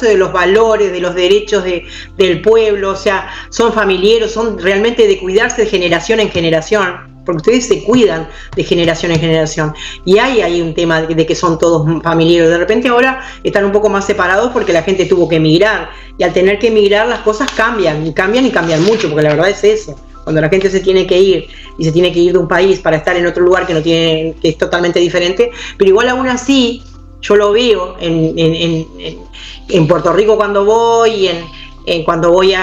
de los valores, de los derechos del pueblo. O sea, son familiares, son realmente de cuidarse de generación en generación, porque ustedes se cuidan de generación en generación. Y hay un tema de que son todos familiares. De repente ahora están un poco más separados porque la gente tuvo que emigrar, y al tener que emigrar las cosas cambian mucho, porque la verdad es eso. Cuando la gente se tiene que ir, y se tiene que ir de un país para estar en otro lugar que es totalmente diferente, pero igual aún así, yo lo veo en Puerto Rico cuando voy, cuando voy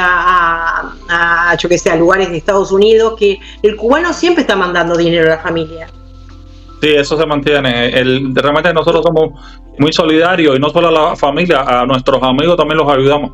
yo qué sé, a lugares de Estados Unidos, que el cubano siempre está mandando dinero a la familia. Sí, eso se mantiene. Realmente nosotros somos muy solidarios, y no solo a la familia, a nuestros amigos también los ayudamos.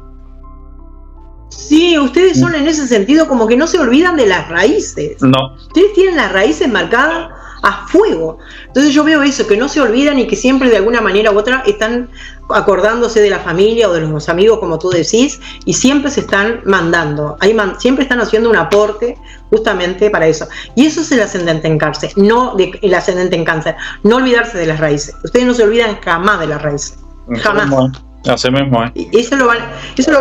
Sí, ustedes son en ese sentido como que no se olvidan de las raíces. No. Ustedes tienen las raíces marcadas a fuego. Entonces yo veo eso, que no se olvidan y que siempre de alguna manera u otra están acordándose de la familia o de los amigos, como tú decís, y siempre se están mandando. Siempre están haciendo un aporte justamente para eso. Y eso es el ascendente en cáncer, no olvidarse de las raíces. Ustedes no se olvidan jamás de las raíces. Jamás. Así mismo, ¿eh? Eso lo van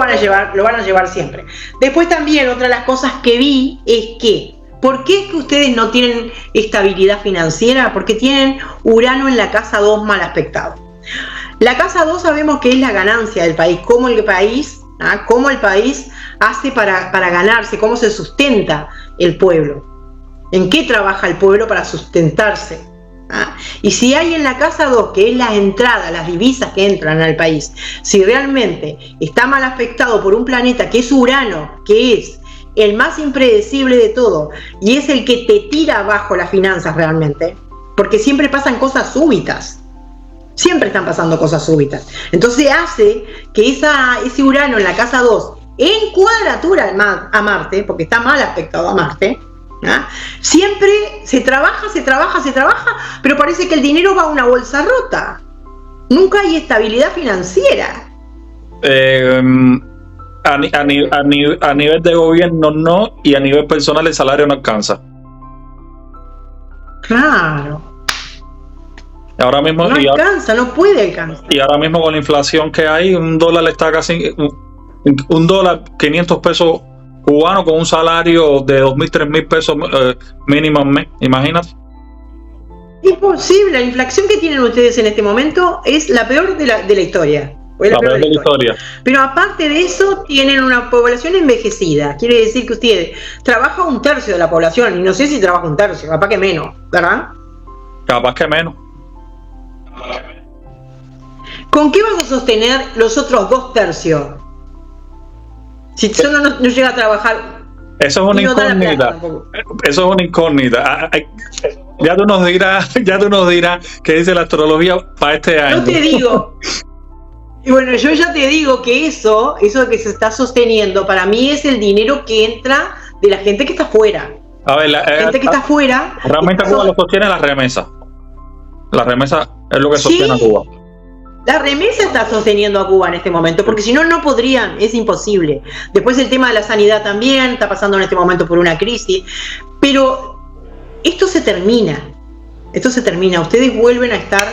a llevar siempre. Después también otra de las cosas que vi es que, ¿por qué es que ustedes no tienen estabilidad financiera? Porque tienen Urano en la casa 2 mal aspectado. La casa 2 sabemos que es la ganancia del país, cómo el país hace para ganarse, cómo se sustenta el pueblo, en qué trabaja el pueblo para sustentarse. Y si hay en la casa 2, que es la entrada, las divisas que entran al país, si realmente está mal afectado por un planeta que es Urano, que es el más impredecible de todo, y es el que te tira abajo las finanzas realmente, porque siempre pasan cosas súbitas, siempre están pasando cosas súbitas, entonces hace que ese Urano en la casa 2, en cuadratura a Marte, porque está mal afectado a Marte, siempre se trabaja, pero parece que el dinero va a una bolsa rota. Nunca hay estabilidad financiera. A nivel de gobierno no, y a nivel personal el salario no alcanza. Claro. Ahora mismo no puede alcanzar. Y ahora mismo con la inflación que hay, $1 está casi $1, 500 pesos cubano, con un salario de 2.000, 3.000 pesos mínimo al mes, imagínate. Imposible, la inflación que tienen ustedes en este momento es la peor de la historia. La peor de la historia. Pero aparte de eso, tienen una población envejecida. Quiere decir que ustedes trabaja 1/3 de la población, y no sé si trabaja 1/3, capaz que menos, ¿verdad? Capaz que menos. ¿Con qué vas a sostener los otros 2/3? Si solo no llega a trabajar. Eso es una incógnita. Eso es una incógnita. Ya tú nos dirás qué dice la astrología para este año. Yo te digo. Y bueno, yo ya te digo que eso que se está sosteniendo, para mí es el dinero que entra de la gente que está afuera. A ver, la gente que está afuera. Realmente Cuba lo sostiene la remesa. La remesa es lo que sostiene a Cuba. La remesa está sosteniendo a Cuba en este momento, porque si no, no podrían, es imposible. Después el tema de la sanidad también está pasando en este momento por una crisis, pero esto se termina, ustedes vuelven a estar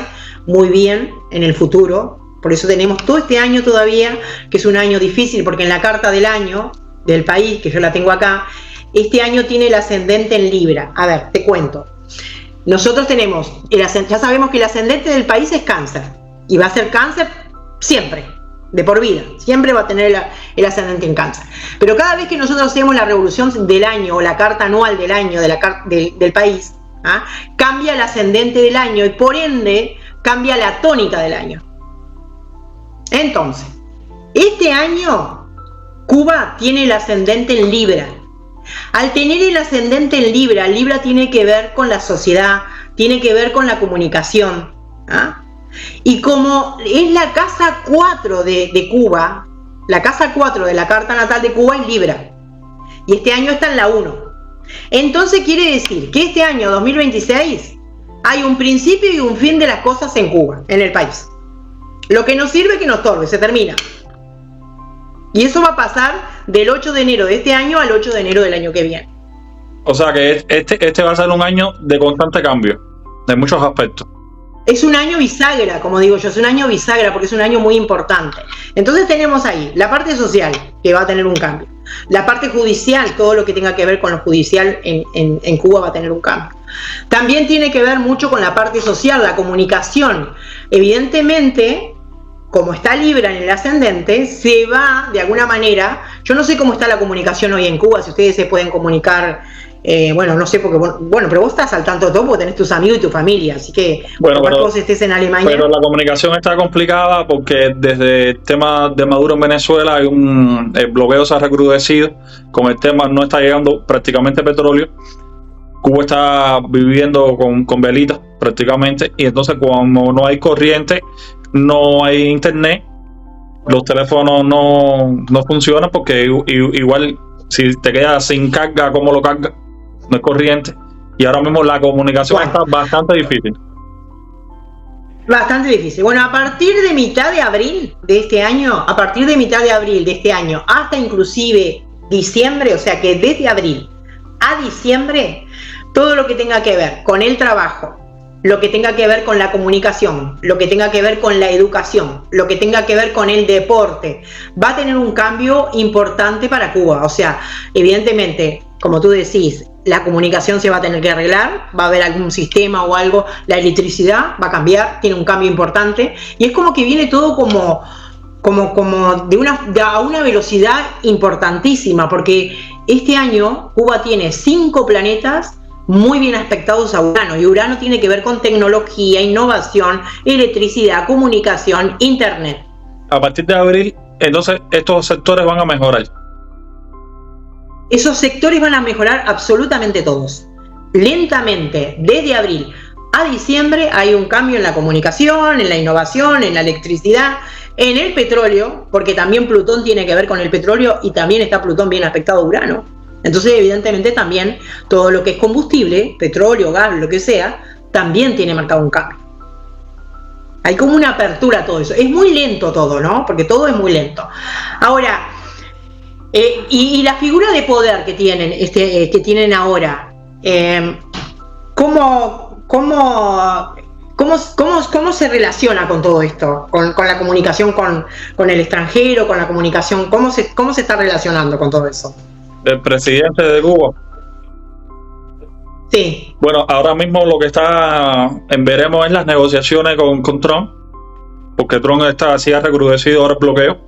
muy bien en el futuro, por eso tenemos todo este año todavía, que es un año difícil, porque en la carta del año del país, que yo la tengo acá, este año tiene el ascendente en Libra. A ver, te cuento. Nosotros tenemos, ya sabemos que el ascendente del país es Cáncer, y va a ser Cáncer siempre, de por vida, siempre va a tener el ascendente en Cáncer. Pero cada vez que nosotros hacemos la revolución del año o la carta anual del año del país, cambia el ascendente del año y por ende cambia la tónica del año. Entonces, este año Cuba tiene el ascendente en Libra. Al tener el ascendente en Libra, Libra tiene que ver con la sociedad, tiene que ver con la comunicación. Y como es la casa 4 de Cuba, la casa 4 de la carta natal de Cuba es Libra. Y este año está en la 1. Entonces quiere decir que este año 2026 hay un principio y un fin de las cosas en Cuba, en el país. Lo que nos sirve que nos torbe, se termina. Y eso va a pasar del 8 de enero de este año al 8 de enero del año que viene. O sea que este va a ser un año de constante cambio, de muchos aspectos. Es un año bisagra, como digo yo, es un año bisagra porque es un año muy importante. Entonces tenemos ahí la parte social, que va a tener un cambio. La parte judicial, todo lo que tenga que ver con lo judicial en Cuba va a tener un cambio. También tiene que ver mucho con la parte social, la comunicación. Evidentemente, como está Libra en el ascendente, se va de alguna manera. Yo no sé cómo está la comunicación hoy en Cuba, si ustedes se pueden comunicar. Bueno, no sé, porque bueno, pero vos estás al tanto de todo porque tenés tus amigos y tu familia, así que bueno, pero vos estés en Alemania. Pero la comunicación está complicada porque desde el tema de Maduro en Venezuela el bloqueo se ha recrudecido, con el tema no está llegando prácticamente petróleo. Cuba está viviendo con velitas prácticamente, y entonces cuando no hay corriente, no hay internet, los teléfonos no funcionan porque igual si te quedas sin carga, ¿cómo lo cargas? No es corriente, y ahora mismo la comunicación está bastante difícil. Bastante difícil. Bueno, a partir de mitad de abril de este año, hasta inclusive diciembre, o sea que desde abril a diciembre, todo lo que tenga que ver con el trabajo, lo que tenga que ver con la comunicación, lo que tenga que ver con la educación, lo que tenga que ver con el deporte, va a tener un cambio importante para Cuba. O sea, evidentemente, como tú decís, la comunicación se va a tener que arreglar, va a haber algún sistema o algo, la electricidad va a cambiar, tiene un cambio importante, y es como que viene todo como a una velocidad importantísima, porque este año Cuba tiene 5 planetas muy bien aspectados a Urano, y Urano tiene que ver con tecnología, innovación, electricidad, comunicación, internet. A partir de abril, entonces estos sectores van a mejorar. Esos sectores van a mejorar absolutamente todos. Lentamente, desde abril a diciembre hay un cambio en la comunicación, en la innovación, en la electricidad, en el petróleo, porque también Plutón tiene que ver con el petróleo y también está Plutón bien aspectado a Urano. Entonces, evidentemente, también todo lo que es combustible, petróleo, gas, lo que sea, también tiene marcado un cambio. Hay como una apertura a todo eso. Es muy lento todo, ¿no? Porque todo es muy lento. Ahora, y la figura de poder que tienen ahora, ¿cómo se relaciona con todo esto? Con la comunicación con el extranjero, con la comunicación, ¿cómo se está relacionando con todo eso? El presidente de Cuba. Sí. Bueno, ahora mismo lo que está en veremos es las negociaciones con Trump, porque Trump sí ha recrudecido ahora el bloqueo.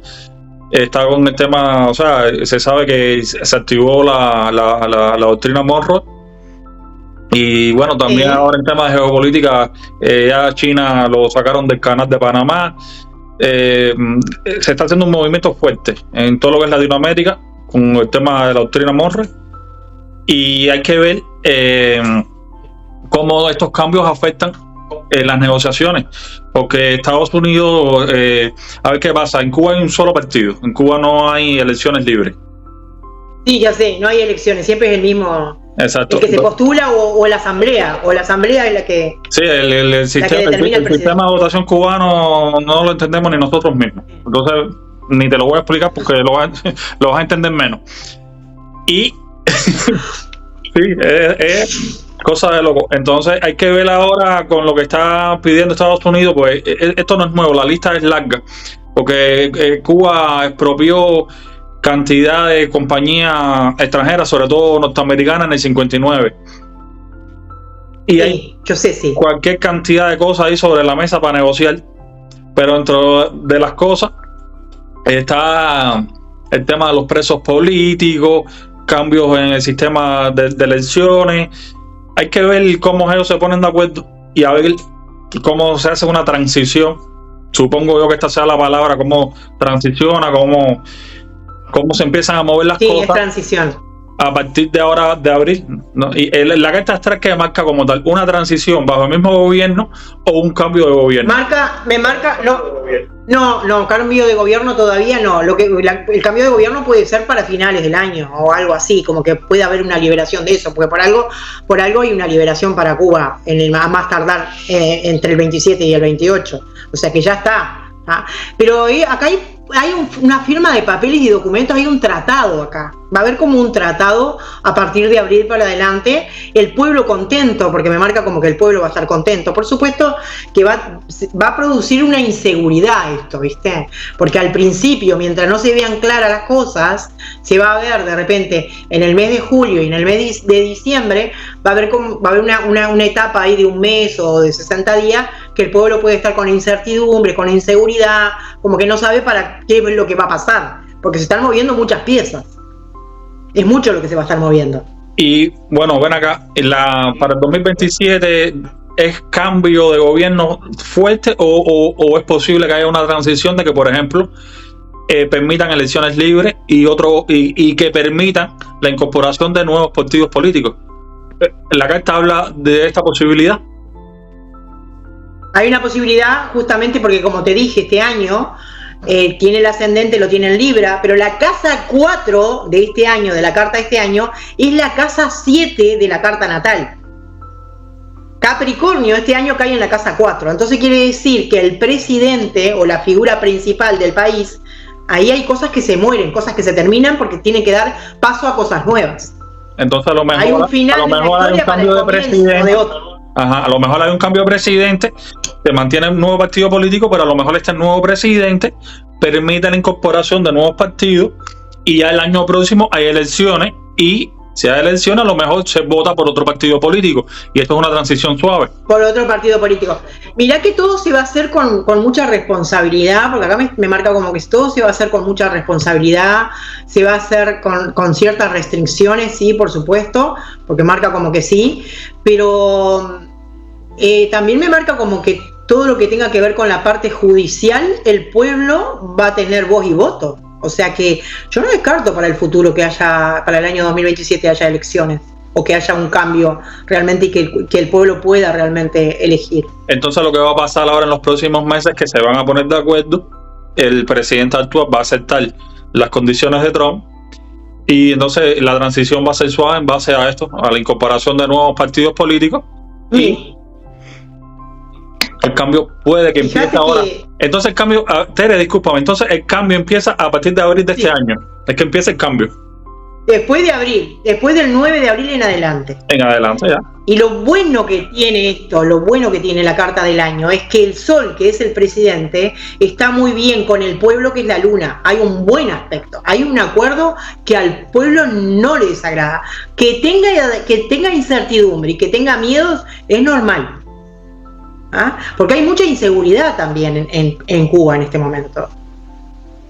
Está con el tema, o sea, se sabe que se activó la doctrina Monroe, Y bueno, también ahora en temas de geopolítica, ya China lo sacaron del canal de Panamá. Se está haciendo un movimiento fuerte en todo lo que es Latinoamérica con el tema de la doctrina Monroe, y hay que ver cómo estos cambios afectan las negociaciones, porque Estados Unidos, a ver qué pasa. En Cuba hay un solo partido, en Cuba no hay elecciones libres. Sí, ya sé, no hay elecciones, siempre es el mismo. Exacto. El que se postula o la asamblea es la que... Sí, el sistema de votación cubano no lo entendemos ni nosotros mismos. Entonces, ni te lo voy a explicar porque lo vas a entender menos. Y sí, es cosa de loco. Entonces, hay que ver ahora con lo que está pidiendo Estados Unidos, pues esto no es nuevo, la lista es larga, porque Cuba expropió cantidad de compañías extranjeras, sobre todo norteamericanas, en el 59. Y sí, hay cualquier cantidad de cosas ahí sobre la mesa para negociar. Pero dentro de las cosas está el tema de los presos políticos, cambios en el sistema de elecciones. Hay que ver cómo ellos se ponen de acuerdo y a ver cómo se hace una transición. Supongo yo que esta sea la palabra, cómo transiciona, cómo se empiezan a mover las cosas. Sí, es transición. A partir de ahora, de abril, ¿no? Y la carta astral que marca como tal una transición bajo el mismo gobierno o un cambio de gobierno. No, cambio de gobierno todavía no. El cambio de gobierno puede ser para finales del año o algo así, como que puede haber una liberación de eso, porque por algo hay una liberación para Cuba a más tardar entre el 27 y el 28. O sea que ya está. ¿Ah? Pero acá hay una firma de papeles y documentos, hay un tratado acá. Va a haber como un tratado a partir de abril para adelante. El pueblo contento, porque me marca como que el pueblo va a estar contento. Por supuesto que va a producir una inseguridad esto, ¿viste? Porque al principio, mientras no se vean claras las cosas, se va a ver de repente en el mes de julio y en el mes de diciembre, va a haber una etapa ahí de un mes o de 60 días que el pueblo puede estar con incertidumbre, con inseguridad, como que no sabe para qué es lo que va a pasar, porque se están moviendo muchas piezas. Es mucho lo que se va a estar moviendo. Y bueno, ven acá, para el 2027 ¿es cambio de gobierno fuerte o es posible que haya una transición de que, por ejemplo, permitan elecciones libres y que permitan la incorporación de nuevos partidos políticos? La carta habla de esta posibilidad. Hay una posibilidad justamente porque, como te dije, este año tiene el ascendente, lo tiene en Libra, pero la casa 4 de este año, de la carta de este año, es la casa 7 de la carta natal. Capricornio este año cae en la casa 4, entonces quiere decir que el presidente o la figura principal del país, ahí hay cosas que se mueren, cosas que se terminan porque tienen que dar paso a cosas nuevas. Entonces a lo mejor hay un final, a lo mejor hay un cambio de presidente. Ajá, a lo mejor hay un cambio de presidente, se mantiene un nuevo partido político, pero a lo mejor este nuevo presidente permite la incorporación de nuevos partidos y ya el año próximo hay elecciones y si hay elecciones a lo mejor se vota por otro partido político y esto es una transición suave. Por otro partido político. Mirá que todo se va a hacer con mucha responsabilidad, porque acá me marca como que todo se va a hacer con mucha responsabilidad, se va a hacer con ciertas restricciones, sí, por supuesto, porque marca como que sí, pero también me marca como que todo lo que tenga que ver con la parte judicial, el pueblo va a tener voz y voto. O sea que yo no descarto para el futuro que haya, para el año 2027 haya elecciones o que haya un cambio realmente y que el pueblo pueda realmente elegir. Entonces lo que va a pasar ahora en los próximos meses es que se van a poner de acuerdo, el presidente actual va a aceptar las condiciones de Trump y entonces la transición va a ser suave en base a esto, a la incorporación de nuevos partidos políticos y el cambio puede que empiece ahora. Entonces el cambio, Tere, discúlpame, entonces el cambio empieza a partir de abril de este año. Es que empieza el cambio. Después de abril, después del 9 de abril en adelante. En adelante, ya. Y lo bueno que tiene esto, lo bueno que tiene la carta del año, es que el Sol, que es el presidente, está muy bien con el pueblo, que es la Luna. Hay un buen aspecto, hay un acuerdo que al pueblo no le desagrada. Que tenga incertidumbre y que tenga miedos es normal. ¿Ah? Porque hay mucha inseguridad también en Cuba en este momento.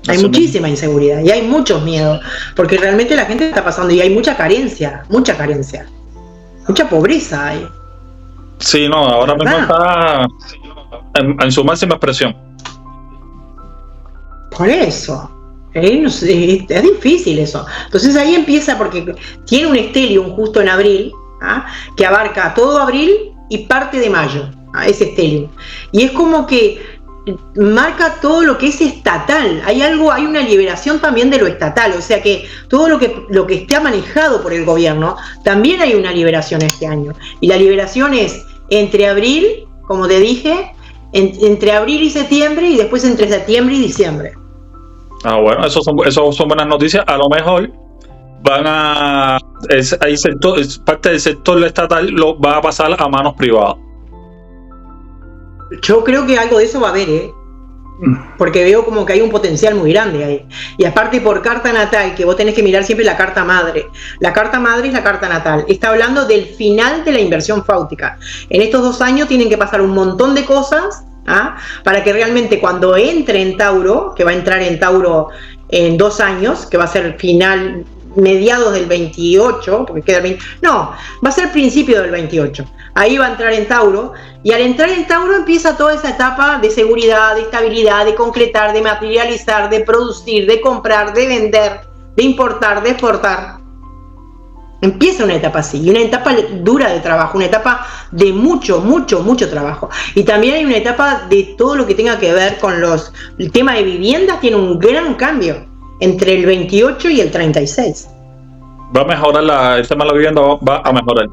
Hay muchísima inseguridad y hay muchos miedos, porque realmente la gente está pasando y hay mucha carencia, mucha carencia. Mucha pobreza hay. Sí, no, ahora mismo está en su máxima expresión. Por eso. No sé, es difícil eso. Entonces ahí empieza, porque tiene un stellium justo en abril, que abarca todo abril y parte de mayo, ese stellium. Y es como que marca todo lo que es estatal. Hay una liberación también de lo estatal, o sea que todo lo que está manejado por el gobierno, también hay una liberación este año. Y la liberación es entre abril, como te dije, entre abril y septiembre, y después entre septiembre y diciembre. Bueno, eso son buenas noticias. A lo mejor hay parte del sector estatal lo va a pasar a manos privadas. Yo creo que algo de eso va a haber, porque veo como que hay un potencial muy grande ahí. Y aparte por carta natal, que vos tenés que mirar siempre la carta madre. La carta madre es la carta natal. Está hablando del final de la inversión fáutica. En estos 2 años tienen que pasar un montón de cosas, para que realmente cuando entre en Tauro, que va a entrar en Tauro en 2 años, que va a ser final, mediados del 28, porque queda el 20, no, va a ser principio del 28. Ahí va a entrar en Tauro, y al entrar en Tauro empieza toda esa etapa de seguridad, de estabilidad, de concretar, de materializar, de producir, de comprar, de vender, de importar, de exportar. Empieza una etapa así, y una etapa dura de trabajo, una etapa de mucho trabajo. Y también hay una etapa de todo lo que tenga que ver con el tema de viviendas, tiene un gran cambio entre el 28 y el 36. Va a mejorar el tema de la vivienda, va a mejorar.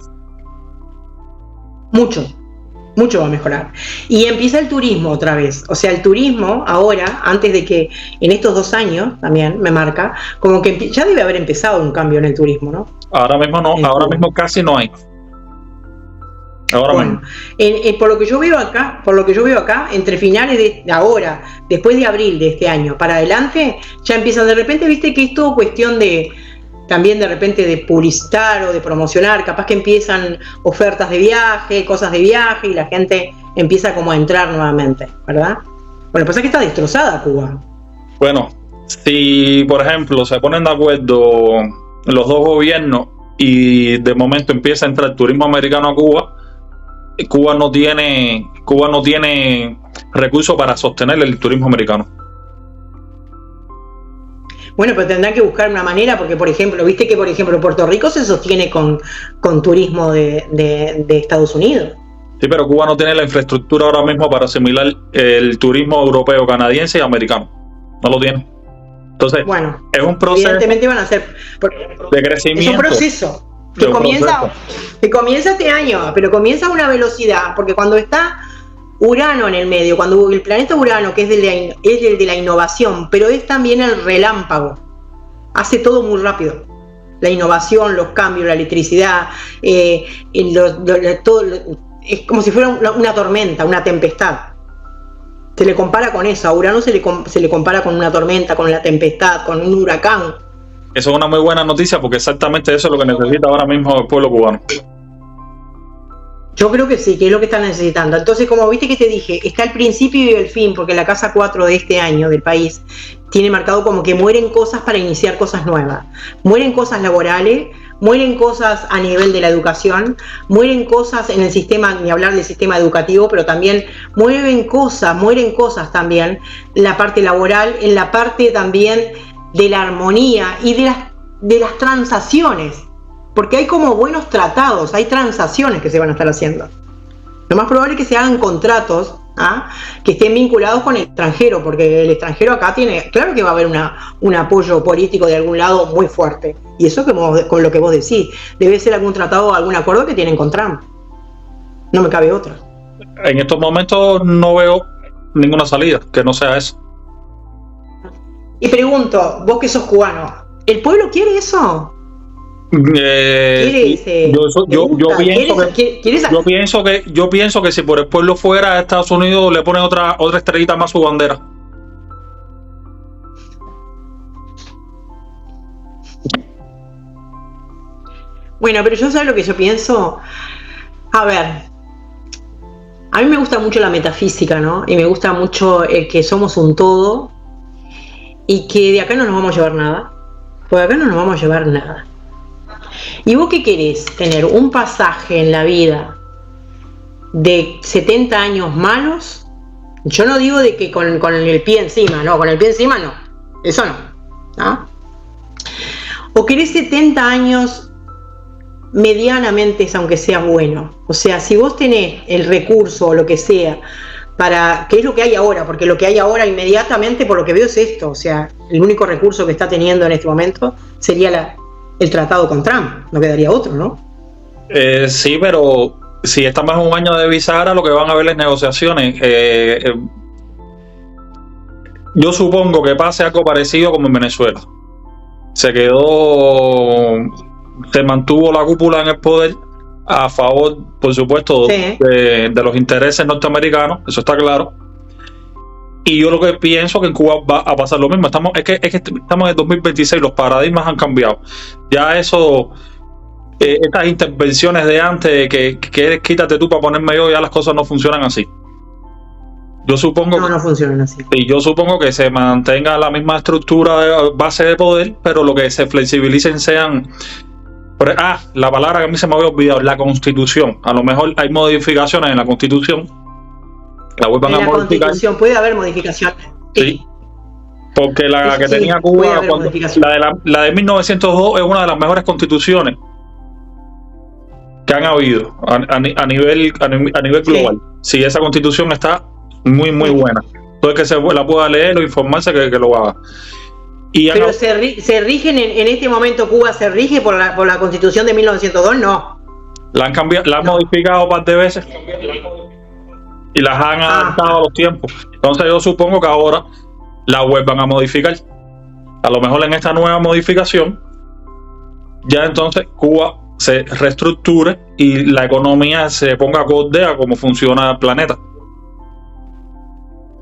Mucho va a mejorar. Y empieza el turismo otra vez. O sea, el turismo ahora, antes de que en estos 2 años también me marca, como que ya debe haber empezado un cambio en el turismo, ¿no? Ahora mismo no, ahora mismo casi no hay. Bueno, por lo que yo veo acá, entre finales de ahora, después de abril de este año para adelante, ya empiezan de repente, viste que es todo cuestión de también de repente de publicitar o de promocionar, capaz que empiezan ofertas de viaje, cosas de viaje, y la gente empieza como a entrar nuevamente, ¿verdad? Bueno, pasa que está destrozada Cuba. Bueno, si por ejemplo se ponen de acuerdo los dos gobiernos y de momento empieza a entrar turismo americano a Cuba, Cuba no tiene recursos para sostener el turismo americano. Bueno, pero tendrán que buscar una manera, porque por ejemplo, viste que por ejemplo Puerto Rico se sostiene con turismo de Estados Unidos. Sí, pero Cuba no tiene la infraestructura ahora mismo para asimilar el turismo europeo, canadiense y americano. No lo tiene. Entonces, bueno, es un proceso. Evidentemente van a ser de crecimiento. Es un proceso que comienza este año, pero comienza a una velocidad, porque cuando está Urano en el medio, cuando el planeta Urano, que es el de la innovación, pero es también el relámpago, hace todo muy rápido. La innovación, los cambios, la electricidad, todo, es como si fuera una tormenta, una tempestad. Se le compara con eso, a Urano se le compara con una tormenta, con la tempestad, con un huracán. Eso es una muy buena noticia, porque exactamente eso es lo que necesita ahora mismo el pueblo cubano. Yo creo que sí, que es lo que están necesitando. Entonces, como viste que te dije, está el principio y el fin, porque la casa 4 de este año del país tiene marcado como que mueren cosas para iniciar cosas nuevas. Mueren cosas laborales, mueren cosas a nivel de la educación, mueren cosas en el sistema, ni hablar del sistema educativo, pero también mueren cosas también en la parte laboral, en la parte también de la armonía y de las transacciones. Porque hay como buenos tratados, hay transacciones que se van a estar haciendo. Lo más probable es que se hagan contratos que estén vinculados con el extranjero, porque el extranjero acá tiene, claro que va a haber un apoyo político de algún lado muy fuerte. Y eso con lo que vos decís, debe ser algún tratado o algún acuerdo que tienen con Trump. No me cabe otra. En estos momentos no veo ninguna salida que no sea eso. Y pregunto, vos que sos cubano, ¿el pueblo quiere eso? Yo pienso que si por el pueblo fuera, Estados Unidos le ponen otra estrellita más a su bandera. Bueno, pero yo sabes lo que yo pienso. A ver, a mí me gusta mucho la metafísica, ¿no? Y me gusta mucho el que somos un todo y que de acá no nos vamos a llevar nada. Porque acá no nos vamos a llevar nada. ¿Y vos qué querés? ¿Tener un pasaje en la vida de 70 años malos? Yo no digo de que con el pie encima, no, con el pie encima no, eso no. ¿O querés 70 años medianamente, aunque sea bueno? O sea, si vos tenés el recurso o lo que sea, ¿qué es lo que hay ahora? Porque lo que hay ahora inmediatamente, por lo que veo, es esto. O sea, el único recurso que está teniendo en este momento sería el tratado con Trump. No quedaría otro, ¿no? Sí, pero si estamos en un año de bisagra, lo que van a haber es negociaciones. Yo supongo que pase algo parecido como en Venezuela. Se mantuvo la cúpula en el poder a favor, por supuesto, sí, de los intereses norteamericanos, eso está claro. Y yo lo que pienso que en Cuba va a pasar lo mismo. Estamos en el 2026, los paradigmas han cambiado. Ya eso, estas intervenciones de antes, que quítate tú para ponerme yo, ya las cosas no funcionan así. Yo supongo no funcionan así. Y yo supongo que se mantenga la misma estructura de base de poder, pero lo que se flexibilicen sean... la palabra que a mí se me había olvidado, la Constitución. A lo mejor hay modificaciones en la Constitución. La vuelvan a modificar. En la Constitución puede haber modificaciones. Sí. Porque la que tenía Cuba, la de 1902 es una de las mejores constituciones que han habido a nivel global. Sí, esa constitución está muy buena. Todo el que se la pueda leer o informarse que lo haga. Pero se rigen en este momento, Cuba se rige por la Constitución de 1902, no. La han cambiado, la han modificado un par de veces y las han adaptado a los tiempos. Entonces yo supongo que ahora la vuelvan a modificar. A lo mejor en esta nueva modificación ya entonces Cuba se reestructure y la economía se ponga acorde a cómo funciona el planeta.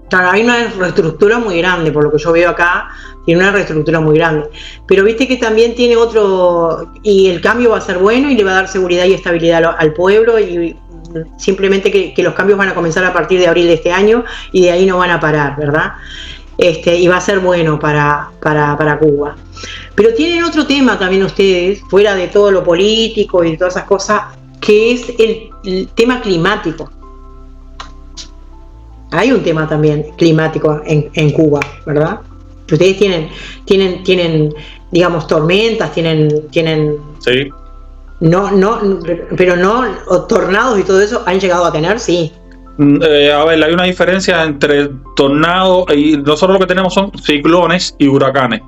Claro, hay una reestructura muy grande, por lo que yo veo acá, tiene una reestructura muy grande. Pero viste que también tiene otro, y el cambio va a ser bueno y le va a dar seguridad y estabilidad al pueblo, y simplemente que los cambios van a comenzar a partir de abril de este año y de ahí no van a parar, ¿verdad? Y va a ser bueno para Cuba. Pero tienen otro tema también ustedes, fuera de todo lo político y todas esas cosas, que es el tema climático. Hay un tema también climático en Cuba, ¿verdad? Ustedes tienen, digamos, tormentas, tienen sí. Pero tornados y todo eso han llegado a tener, sí. A ver, hay una diferencia entre tornados y nosotros lo que tenemos son ciclones y huracanes.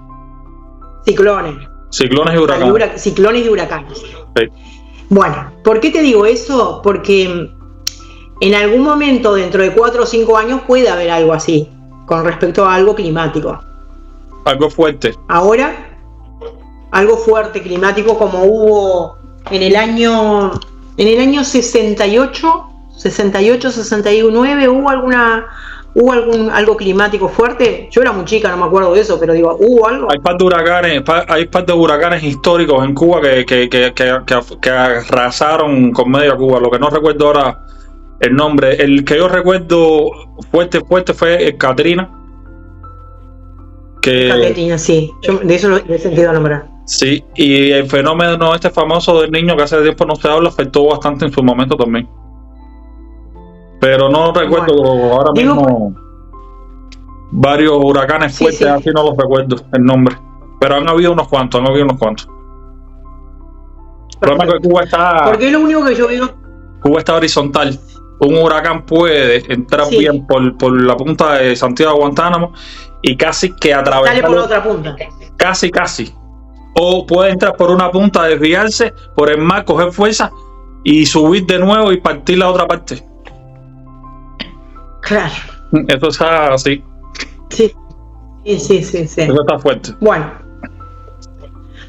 Ciclones y huracanes. Ciclones y huracanes. Sí. Bueno, ¿por qué te digo eso? Porque en algún momento, dentro de 4 o 5 años, puede haber algo así, con respecto a algo climático. Algo fuerte. Ahora, algo fuerte climático como hubo en el año 68, 69, hubo algo climático fuerte. Yo era muy chica, no me acuerdo de eso, pero digo, ¿hubo algo? Hay par de huracanes históricos en Cuba que arrasaron con medio Cuba. Lo que no recuerdo ahora el nombre. El que yo recuerdo fuerte fue el Katrina. Katrina, sí. Yo de eso lo he sentido nombrar. Sí, y el fenómeno este famoso del niño que hace tiempo no se habla afectó bastante en su momento también. Pero no recuerdo ahora mismo varios huracanes fuertes, sí. Así no los recuerdo el nombre. Pero han habido unos cuantos. El problema es que Cuba está... Porque es lo único que yo veo. Cuba está horizontal. Un huracán puede entrar bien por la punta de Santiago de Guantánamo y casi que atravesar. Sale por la otra punta. Casi. O puede entrar por una punta, desviarse por el mar, coger fuerza y subir de nuevo y partir la otra parte. Claro. Eso está así. Sí. Eso está fuerte. Bueno,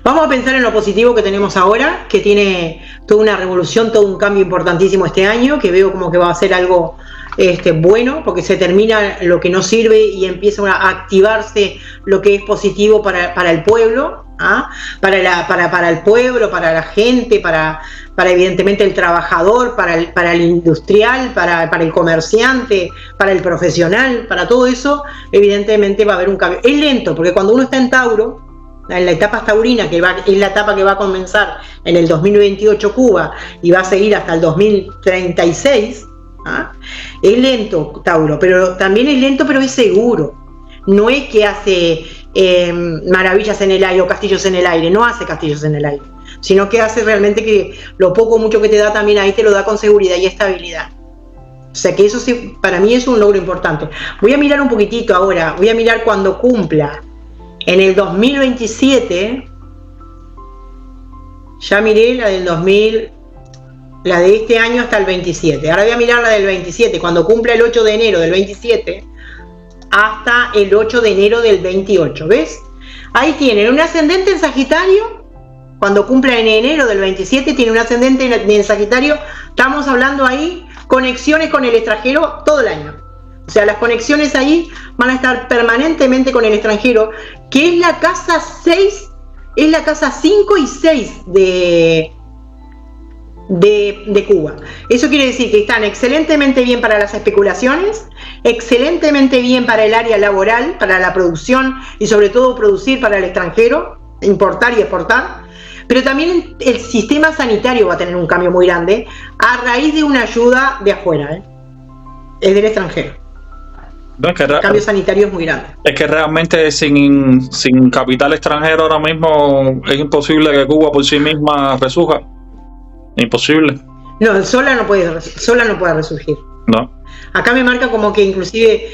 vamos a pensar en lo positivo que tenemos ahora, que tiene toda una revolución, todo un cambio importantísimo este año, que veo como que va a ser algo bueno, porque se termina lo que no sirve y empieza a activarse lo que es positivo para el pueblo, para el pueblo, para la gente, para evidentemente el trabajador, para el industrial, para el comerciante, para el profesional, para todo eso, evidentemente va a haber un cambio. Es lento, porque cuando uno está en Tauro, en la etapa taurina, que es la etapa que va a comenzar en el 2028 Cuba y va a seguir hasta el 2036, ¿ah? Es lento Tauro, pero también es lento, pero es seguro. No es que hace maravillas en el aire o castillos en el aire, no hace castillos en el aire, sino que hace realmente que lo poco o mucho que te da también ahí te lo da con seguridad y estabilidad. O sea que eso sí, para mí es un logro importante. Voy a mirar un poquitito ahora, voy a mirar cuando cumpla. En el 2027, ya miré la del 2000, la de este año hasta el 27. Ahora voy a mirar la del 27, cuando cumpla el 8 de enero del 27, hasta el 8 de enero del 28, ¿ves? Ahí tienen un ascendente en Sagitario, cuando cumpla en enero del 27, tiene un ascendente en Sagitario, estamos hablando ahí, conexiones con el extranjero todo el año. O sea, las conexiones ahí van a estar permanentemente con el extranjero, que es la casa 6, es la casa 5 y 6 de Cuba. Eso quiere decir que están excelentemente bien para las especulaciones, excelentemente bien para el área laboral, para la producción y sobre todo producir para el extranjero, importar y exportar. Pero también el sistema sanitario va a tener un cambio muy grande a raíz de una ayuda de afuera, es del extranjero. No, el cambio sanitario es muy grande. Es que realmente sin capital extranjero ahora mismo es imposible que Cuba por sí misma resurja. Imposible. No, sola no puede resurgir. No. Acá me marca como que inclusive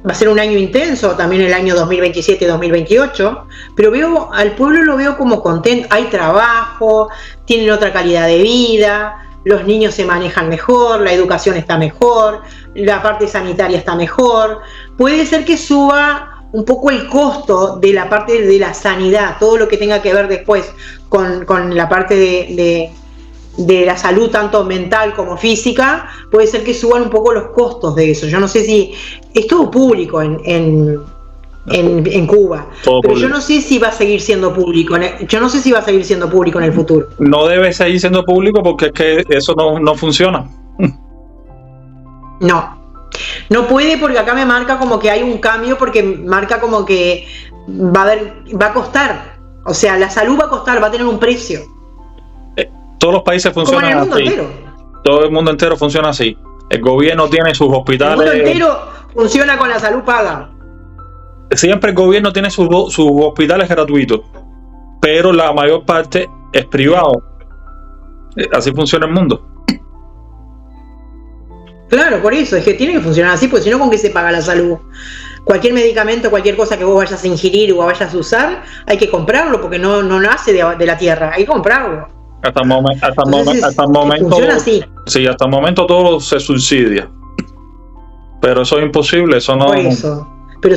va a ser un año intenso, también el año 2027-2028, pero veo al pueblo, lo veo como contento, hay trabajo, tienen otra calidad de vida, los niños se manejan mejor, la educación está mejor, la parte sanitaria está mejor. Puede ser que suba un poco el costo de la parte de la sanidad, todo lo que tenga que ver después con la parte de la salud, tanto mental como física, puede ser que suban un poco los costos de eso. Yo no sé si es todo público en Cuba, todo pero público. Yo no sé si va a seguir siendo público. Yo no sé si va a seguir siendo público en el futuro. No debe seguir siendo público porque es que eso no funciona. No puede, porque acá me marca como que hay un cambio, porque marca como que va a costar. O sea, la salud va a costar, va a tener un precio. Todos los países funcionan como en el mundo así. Entero. Todo el mundo entero funciona así. El gobierno tiene sus hospitales. El mundo entero funciona con la salud paga. Siempre el gobierno tiene sus hospitales gratuitos, pero la mayor parte es privado. Así funciona el mundo. Claro, por eso, es que tiene que funcionar así, porque si no, ¿con qué se paga la salud? Cualquier medicamento, cualquier cosa que vos vayas a ingerir o vayas a usar, hay que comprarlo, porque no nace de la tierra, hay que comprarlo. Hasta el momento funciona así. Sí, hasta el momento todo se subsidia. Pero eso es imposible, eso no. Por eso. Pero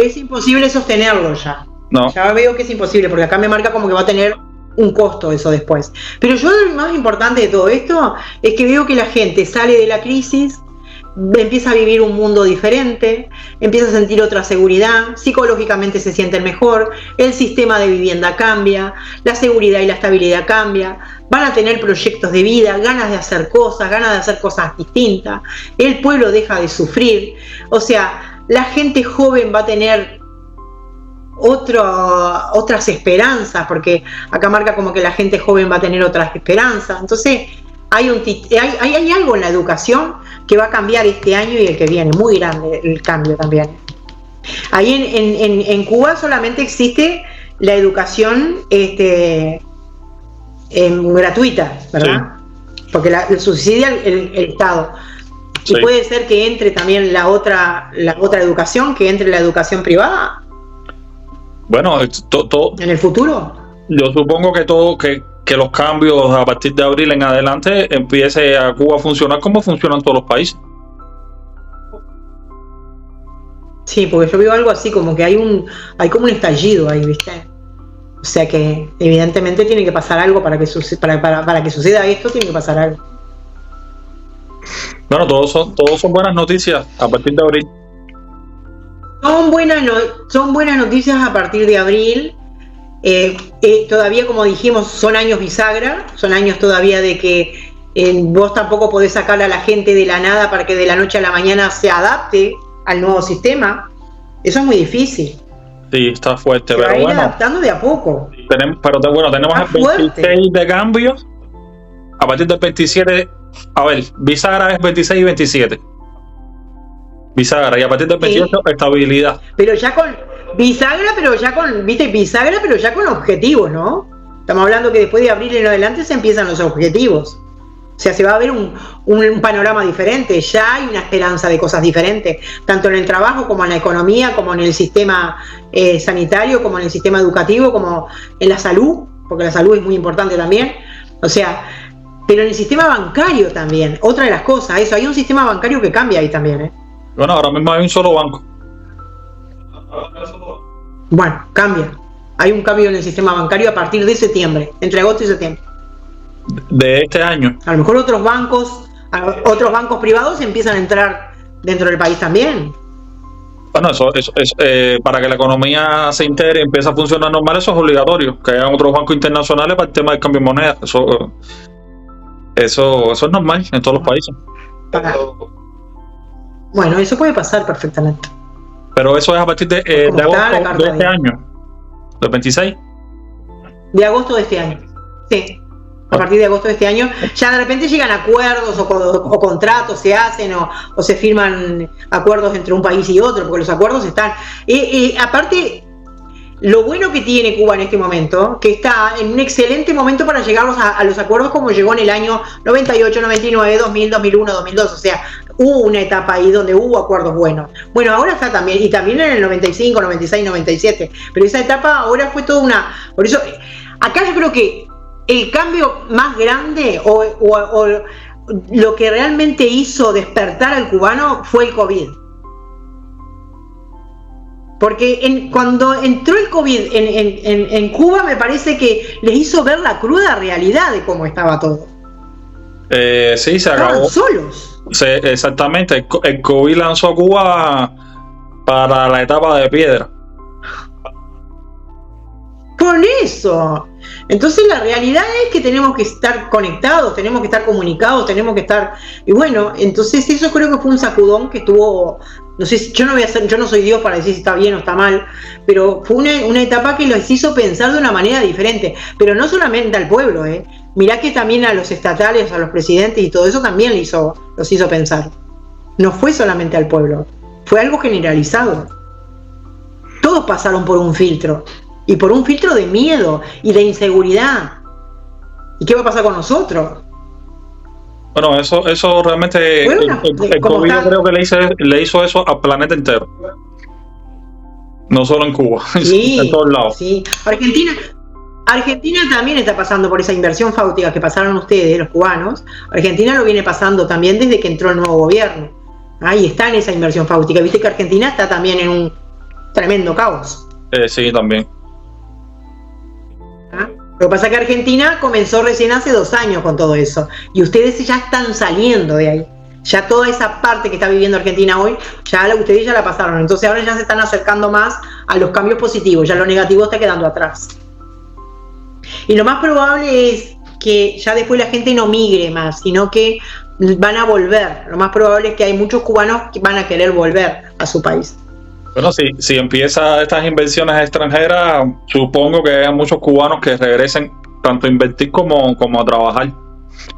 es imposible sostenerlo ya. No. Ya veo que es imposible, porque acá me marca como que va a tener un costo eso después. Pero yo lo más importante de todo esto es que veo que la gente sale de la crisis, empieza a vivir un mundo diferente, empieza a sentir otra seguridad, psicológicamente se sienten mejor, el sistema de vivienda cambia, la seguridad y la estabilidad cambia, van a tener proyectos de vida, ganas de hacer cosas distintas, el pueblo deja de sufrir, o sea, la gente joven va a tener otras esperanzas, porque acá marca como que la gente joven va a tener otras esperanzas. Entonces hay algo en la educación que va a cambiar este año y el que viene, muy grande el cambio también. Ahí en Cuba solamente existe la educación gratuita, ¿verdad? Sí. Porque la subsidia el Estado. Sí. Y puede ser que entre también la otra educación, que entre la educación privada. Bueno, en el futuro. Yo supongo que los cambios a partir de abril en adelante empiece a Cuba a funcionar como funcionan todos los países. Sí, porque yo veo algo así, como que hay como un estallido ahí, ¿viste? O sea que evidentemente tiene que pasar algo para que suceda esto, tiene que pasar algo. Bueno, todos son buenas noticias a partir de abril. Son buenas noticias a partir de abril. Todavía, como dijimos, son años bisagra, son años todavía de que vos tampoco podés sacar a la gente de la nada para que de la noche a la mañana se adapte al nuevo sistema. Eso es muy difícil. Sí, está fuerte, Se va pero a ir bueno. adaptando de a poco. Tenemos Está el fuerte. 26 de cambios. A partir del 27, a ver, bisagra es 26 y 27. Bisagra, y a partir del 28, estabilidad. Pero ya con bisagra, viste, bisagra, pero ya con objetivos, ¿no? Estamos hablando que después de abril en adelante se empiezan los objetivos. O sea, se va a ver un panorama diferente, ya hay una esperanza de cosas diferentes, tanto en el trabajo como en la economía, como en el sistema sanitario, como en el sistema educativo, como en la salud, porque la salud es muy importante también. O sea, pero en el sistema bancario también, otra de las cosas, eso, hay un sistema bancario que cambia ahí también, ¿eh? Bueno, ahora mismo hay un solo banco. Bueno, cambia. Hay un cambio en el sistema bancario a partir de septiembre, entre agosto y septiembre. De este año. A lo mejor otros bancos privados empiezan a entrar dentro del país también. Bueno, eso para que la economía se integre y empiece a funcionar normal, eso es obligatorio. Que hayan otros bancos internacionales para el tema del cambio de moneda. Eso es normal en todos los países. Bueno, eso puede pasar perfectamente. Pero eso es a partir de agosto de este año. ¿Del 26? De agosto de este año. Sí. A partir de agosto de este año, ya de repente llegan acuerdos o contratos, se hacen o se firman acuerdos entre un país y otro, porque los acuerdos están. Aparte, lo bueno que tiene Cuba en este momento, que está en un excelente momento para llegar a los acuerdos como llegó en el año 98, 99, 2000, 2001, 2002. O sea, hubo una etapa ahí donde hubo acuerdos buenos. Bueno, ahora está también, y también en el 95, 96, 97. Pero esa etapa ahora fue toda una. Por eso, acá yo creo que el cambio más grande o lo que realmente hizo despertar al cubano fue el COVID. Porque cuando entró el COVID en Cuba, me parece que les hizo ver la cruda realidad de cómo estaba todo. Sí, se acabó. Estaban solos. Exactamente. El COVID lanzó a Cuba para la etapa de piedra. Con eso. Entonces la realidad es que tenemos que estar conectados, tenemos que estar comunicados, tenemos que estar. Y bueno, entonces eso creo que fue un sacudón que estuvo. No sé, yo no soy Dios para decir si está bien o está mal, pero fue una etapa que los hizo pensar de una manera diferente. Pero no solamente al pueblo, Mirá que también a los estatales, a los presidentes y todo eso también los hizo pensar. No fue solamente al pueblo, fue algo generalizado. Todos pasaron por un filtro. Y por un filtro de miedo y de inseguridad. ¿Y qué va a pasar con nosotros? Bueno, eso realmente el COVID yo creo que le hizo eso al planeta entero. No solo en Cuba, sí, en todos lados. Sí. Argentina también está pasando por esa inversión fáutica que pasaron ustedes, los cubanos. Argentina lo viene pasando también desde que entró el nuevo gobierno. Ahí está en esa inversión fáutica. Viste que Argentina está también en un tremendo caos. Sí, también. Lo que pasa es que Argentina comenzó recién hace 2 años con todo eso. Y ustedes ya están saliendo de ahí. Ya toda esa parte que está viviendo Argentina hoy, ustedes ya la pasaron. Entonces ahora ya se están acercando más a los cambios positivos. Ya lo negativo está quedando atrás. Y lo más probable es que ya después la gente no migre más, sino que van a volver. Lo más probable es que hay muchos cubanos que van a querer volver a su país. Bueno, si empiezan estas inversiones extranjeras, supongo que hay muchos cubanos que regresen tanto a invertir como a trabajar.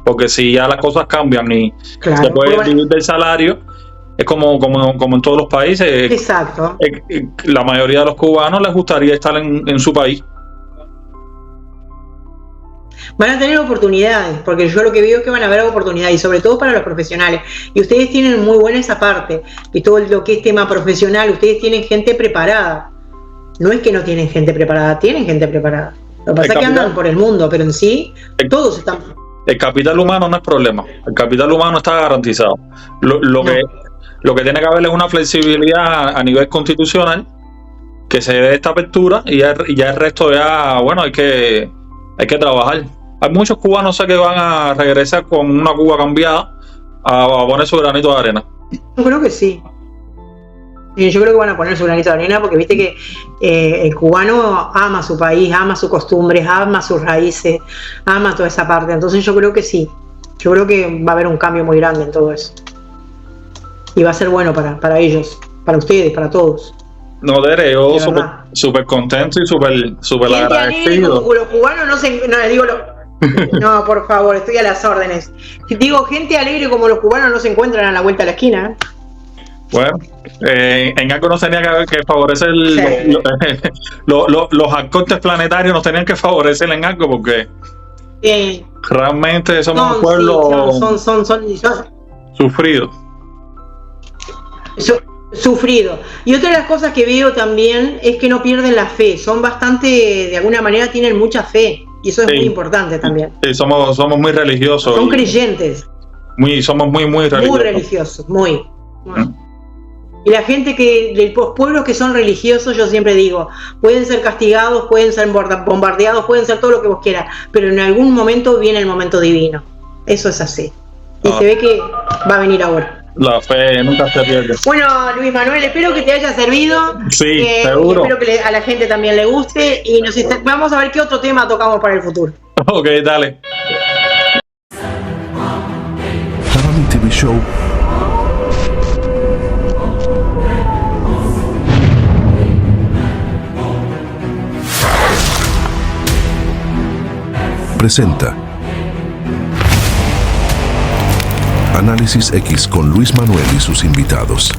Porque si ya las cosas cambian y se puede vivir del salario, es como en todos los países. Exacto. La mayoría de los cubanos les gustaría estar en su país. Van a tener oportunidades, porque yo lo que veo es que van a haber oportunidades, y sobre todo para los profesionales. Y ustedes tienen muy buena esa parte, y todo lo que es tema profesional, ustedes tienen gente preparada. No es que no tienen gente preparada, tienen gente preparada. Lo que pasa es que andan por el mundo, pero en sí, todos están. El capital humano no es problema, el capital humano está garantizado. Lo que tiene que haber es una flexibilidad a nivel constitucional, que se dé esta apertura, y ya el resto hay que trabajar. Hay muchos cubanos que van a regresar con una Cuba cambiada a poner su granito de arena. Yo creo que sí. Yo creo que van a poner su granito de arena porque viste que el cubano ama su país, ama sus costumbres, ama sus raíces, ama toda esa parte. Entonces yo creo que sí. Yo creo que va a haber un cambio muy grande en todo eso. Y va a ser bueno para ellos, para ustedes, para todos. No, Dere, yo De verdad. súper contento y súper Gente alegre agradecido. como los cubanos no se... No, digo no, por favor, estoy a las órdenes. Digo, gente alegre como los cubanos no se encuentran a la vuelta de la esquina. Bueno, en algo nos tenía que favorecer, Sí. los acortes planetarios nos tenían que favorecer en algo, porque realmente somos un pueblo son sufrido. sufrido. Y otra de las cosas que veo también es que no pierden la fe, son bastante, de alguna manera tienen mucha fe, y eso es Sí. muy importante también. Sí, somos muy religiosos. Son creyentes, Somos muy religiosos. muy religiosos, muy. Y la gente de los pueblos que son religiosos, yo siempre digo, pueden ser castigados, pueden ser bombardeados, pueden ser todo lo que vos quieras, pero en algún momento viene el momento divino. Eso es así. Y se ve que va a venir ahora. La fe nunca se pierde. Bueno, Luis Manuel, espero que te haya servido. Sí, seguro. Espero que a la gente también le guste. Y vamos a ver qué otro tema tocamos para el futuro. Ok, dale. Family TV Show presenta Análisis X con Luis Manuel y sus invitados.